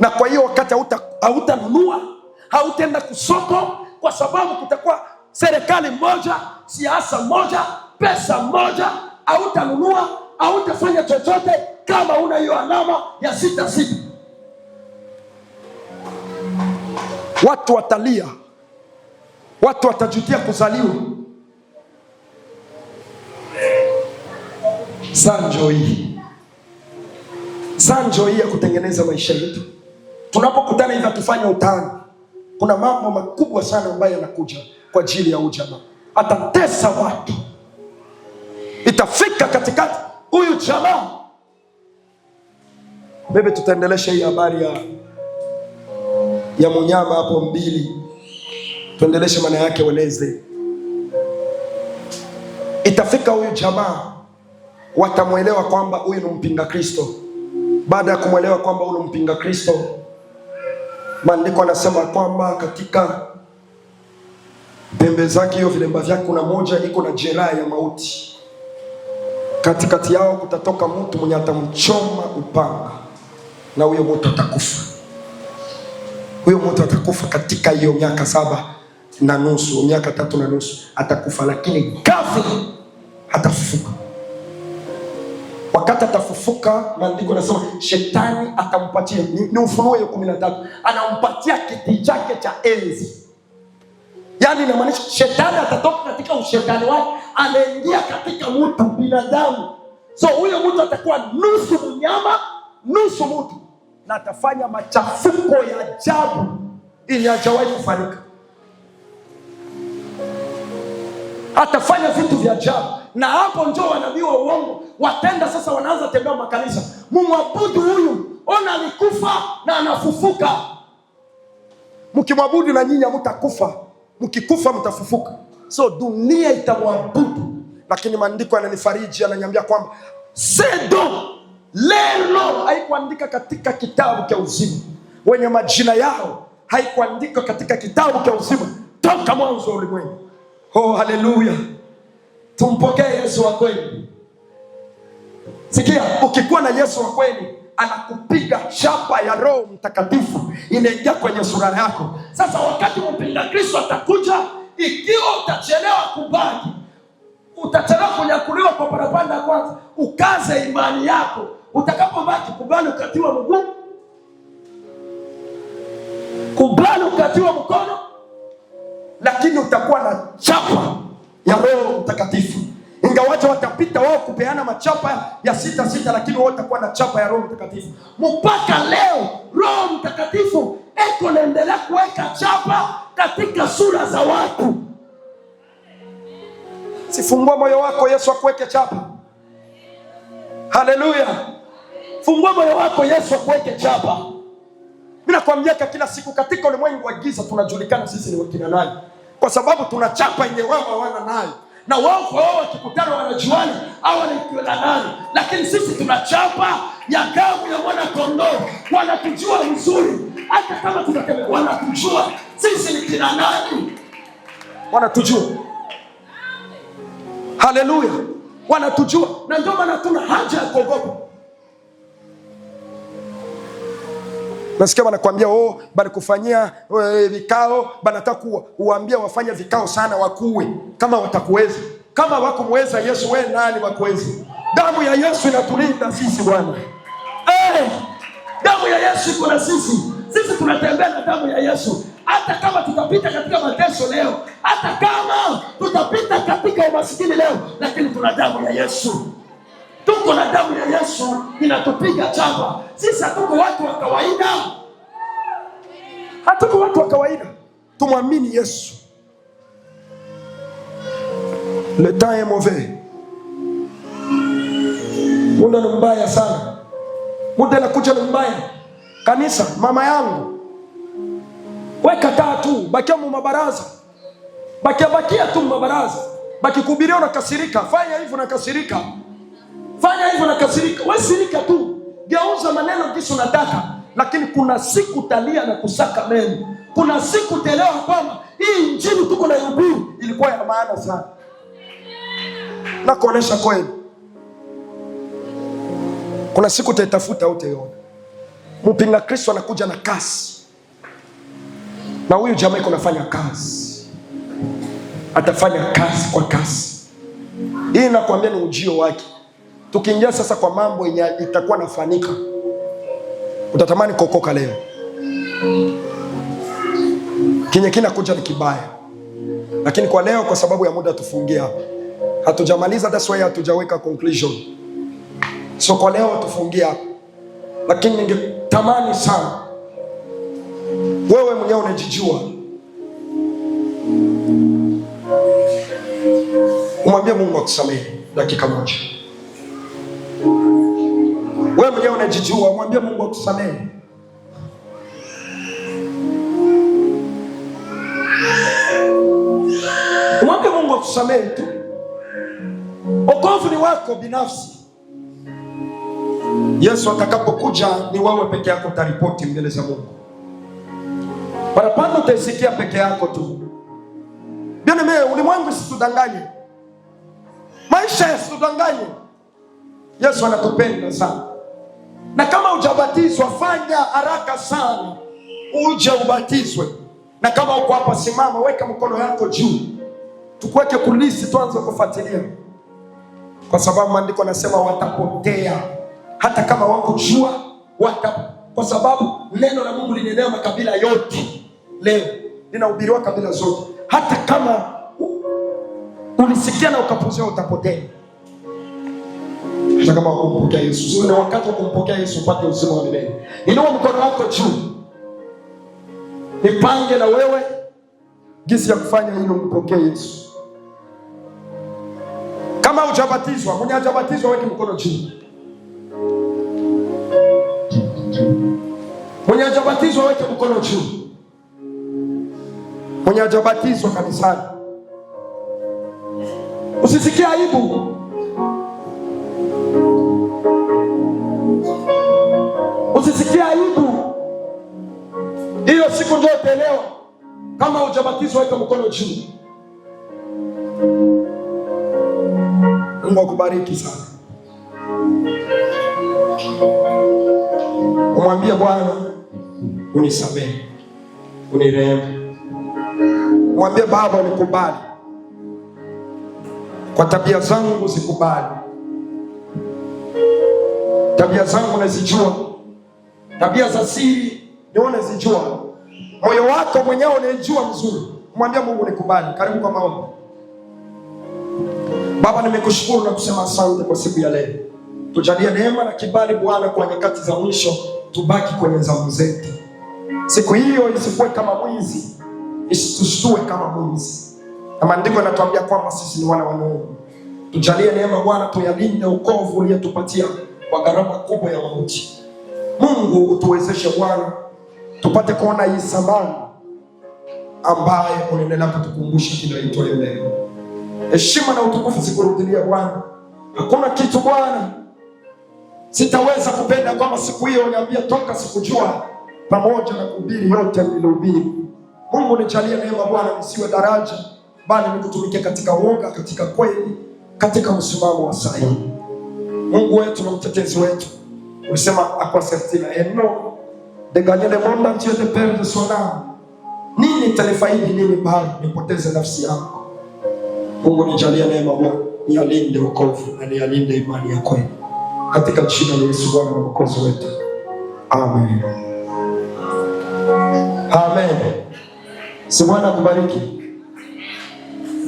Na kwa hiyo wakati hautanunua, hautaenda kusoko, kwa sababu kutakuwa serikali moja, siasa moja, pesa moja. Hautanunua, hautafanya chochote kama una hiyo alama ya 66. Watu watalia, watu watajutia kuzaliwa. Sanjo hii ya kutengeneza maisha yetu. Tunapokutana hivi tufanye utani. Kuna mambo makubwa sana ambayo yanakuja kwa ajili ya ujamaa. Atatesa watu. Itafika katikati huyu jamaa. Bebe, tutaendelesha hii habari ya mnyama hapo 2. Tuendeleshe maana yake Wednesday. Itafika huyu jamaa, watamuelewa kwamba huyu ni mpinga Kristo. Baada ya kumuelewa kwamba huyu ni mpinga Kristo, maandiko anasema kwamba katika pembe zake, hiyo vilemba vyake, kuna moja iko na jeraha ya mauti. Katikati yao kutatoka mtu mwenye atamchoma upanga, na huyo mtu atakufa. Huyo mtu atakufa katika hiyo miaka 7.5, miaka 3.5 atakufa, lakini ghafla atafufuka. Wakati atafufuka, maandiko yanasema shetani atampatia, ni Ufunuo 13, anampatia kiti chake cha enzi. Yaani inamaanisha shetani atatoka katika ushetani wake, anaingia katika mtu binadamu. So huyo mtu atakuwa nusu mnyama, nusu mtu, na atafanya machafuko ya ajabu ili hajawahi kufanyika. Atafanya vitu vya ajabu. Na hapo njoo wanabii wa uongo watenda sasa, wanaanza tembea makanisa. Mumwabudu huyu, ona alikufa na anafufuka. Mkimwabudu na nyinyi mtakufa, mkikufa mtafufuka. So dunia itamwabudu, lakini maandiko yananifariji, ananiambia kwamba sedo lelo haikuandika katika kitabu cha uzima, wenye majina yao haikuandika katika kitabu cha uzima toka mwanzo wa ulimwengu. Oh, haleluya. Tumpokee Yesu wa kweli. Sikia, ukikuwa na Yesu wa kweli, anakupiga chapa ya Roho Mtakatifu inaingia kwenye sura yako. Sasa wakati mpinga Kristo atakuja, ikiwa utachelewa kubaki, utachelewa kunyakuliwa kwa parapanda ya kwanza, ukaze imani yako. Utakapobaki, kubali ukatiwa mguu, kubali ukatiwa mkono, lakini utakuwa na chapa ya Roho Mtakatifu. Ingawaje watapita wao kupeana machapa ya 6, lakini wao watakuwa na chapa ya Roho Mtakatifu. Mpaka leo Roho Mtakatifu eko naendelea kuweka chapa katika sura za watu. Sifungua moyo wako, Yesu akuweke chapa. Haleluya. Fungua moyo wako, Yesu akuweke chapa. Ninakwambia kila siku katika ulimwengu wa giza tunajulikana sisi ni wakina nani, kwa sababu tunachapa yenye wao hawana nayo, na wao kwa wao wakikutana wanajuana hawa ni kina nani, lakini sisi tunachapa ya damu ya mwana kondoo. Wanatujua vizuri, hata kama tunatembea wanatujua sisi ni kina nani, wanatujua. Haleluya, wanatujua, na ndio maana tuna haja ya kuogopa. Nasikia wanakuambia bali kufanyia vikao, banataka uambia wafanye vikao sana wakuwe kama watakuweza. Kama wakumweza Yesu, wewe nani wakuweza? Damu ya Yesu inatulinda sisi bwana. Damu ya Yesu iko na sisi. Sisi tunatembea na damu ya Yesu. Hata kama tutapita katika mateso leo, hata kama tutapita katika umasikini leo, lakini tuna damu ya Yesu. Tuko na damu ya Yesu inatupiga chapa. Sisi hatuko watu wa kawaida. Hatuko watu wa kawaida. Tumwamini Yesu. Le temps est mauvais. Muda ni mbaya sana. Muda nakuja ni mbaya. Kanisa, mama yangu, weka taa tu, bakia mu mabaraza. Bakia tu mabaraza. Bakikubiria unakasirika, fanya hivyo unakasirika. Fanya hivyo unakasirika. Wewe sirika tu. Geuza maneno jinsi unataka, lakini kuna siku talia na kusaka meno. Kuna siku telewa kwamba hii injili tuko na hubiri ilikuwa ya maana sana. Na kuonesha kweli. Kuna siku utaitafuta utaiona. Mpinga Kristo anakuja na kasi. Na huyu jamaa yuko anafanya kazi. Atafanya kazi kwa kasi. Hii nakwambia ni ujio wake. Tukiingia sasa kwa mambo yenye itakuwa nafanyika, utatamani kuokoka leo. Kinye kinakuja ni kibaya. Lakini kwa leo, kwa sababu ya muda, tufungie hapa. Hatujamaliza, that's why hatujaweka conclusion. So kwa leo tufungie hapa. Lakini ningetamani sana wewe mwenyewe unajijua, umwambie Mungu akusamehe dakika moja. Wewe mwenyewe unajijua, umwambie Mungu akusamehe. Umwambie Mungu akusamehe tu. Wokovu ni wako binafsi. Yesu atakapokuja ni wewe peke yako utaripoti mbele za Mungu. Parapanda utaisikia peke yako tu. Bien-aimé, ulimwengu usitudanganye. Maisha yasitudanganye. Yesu anatupenda sana. Na kama hujabatizwa, fanya haraka sana uje ubatizwe. Na kama uko hapa, simama, weka mkono yako juu. Tukuweke kulisi, tuanze kufuatilia. Kwa sababu maandiko yanasema watapotea. Hata kama wakujua, kwa sababu neno la Mungu linaenea makabila yote. Leo linahubiriwa kabila zote. Hata kama ulisikia na ukapuzia, utapotea. Hata kama ukumpokea Yesu, ni wakati wa kumpokea Yesu upate uzima wa milele. Inua mkono wako juu. Nipange na wewe jinsi ya kufanya hilo, mpokee Yesu. Kama hujabatizwa, mwenye hajabatizwa weke mkono juu. Mwenye hajabatizwa weke mkono juu. Mwenye hajabatizwa kanisani, usisikie aibu. Usisikie aibu. Hiyo siku ndio utaelewa. Kama hujabatizwa weka mkono juu. Mungu akubariki sana. Umwambie Bwana, unisamehe, unirehemu. Mwambie Baba, unikubali. Kwa tabia zangu zikubali. Tabia zangu nazijua. Tabia za siri nione zijua. Moyo wako mwenyewe unajua mzuri. Mwambie Mungu, nikubali. Karibu kwa maombi. Baba, nimekushukuru na kusema asante kwa siku ya leo. Tujalie neema na kibali Bwana, kwa nyakati za mwisho tubaki kwenye zamu zetu. Siku hiyo isikuwe kama mwizi, isitushtue kama mwizi. Na maandiko yanatuambia kwamba sisi ni wana wa Mungu. Tujalie neema Bwana, tuyalinde wokovu uliotupatia kwa gharama kubwa ya mauti. Mungu, utuwezeshe Bwana, tupate kuona hii samani ambaye unaendelea kutukumbusha kila itwayo leo. Heshima na utukufu zikurudilia Bwana. Hakuna kitu Bwana sitaweza kupenda kwamba siku hiyo uniambia toka sikujua, pamoja na kuhubiri yote nilihubiri. Mungu nijalie neema Bwana, nisiwe daraja, bali nikutumikie katika uoga, katika kweli, katika msimamo wa sahihi. Mungu wetu na mtetezi wetu, ulisema akwasertina eno de gagner le monde entier de perdre son âme. Nini itanifaidi nini bali nipoteze nafsi yangu? Mungu nijalie neema Bwana, nialinde wokovu na nialinde imani ya kweli, katika jina la Yesu Bwana na Mwokozi wetu. Amen. Amen. Si Bwana kubariki.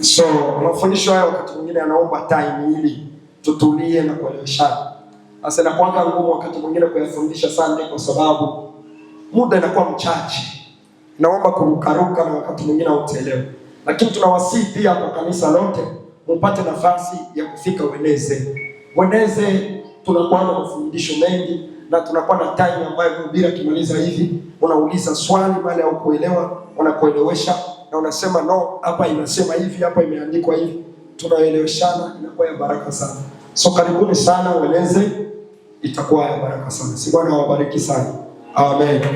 So mafundisho haya wakati mwingine anaomba time ili tutulie na kueleweshana. Sasa inakuwa ngumu wakati mwingine kuyafundisha sana kwa sababu muda inakuwa mchache. Naomba kurukaruka na wakati mwingine utaelewa. Lakini tunawasihi pia kwa kanisa lote mpate nafasi ya kufika Wednesday tunakuwa na mafundisho mengi na tunakuwa na time ambayo mhubiri akimaliza hivi unauliza swali mali au kuelewa, unakuelewesha na unasema no, hapa inasema hivi, hapa imeandikwa hivi. Tunaeleweshana, inakuwa ya baraka sana. So karibuni sana Wednesday, itakuwa ya baraka sana. Si Bwana awabariki sana. Amen.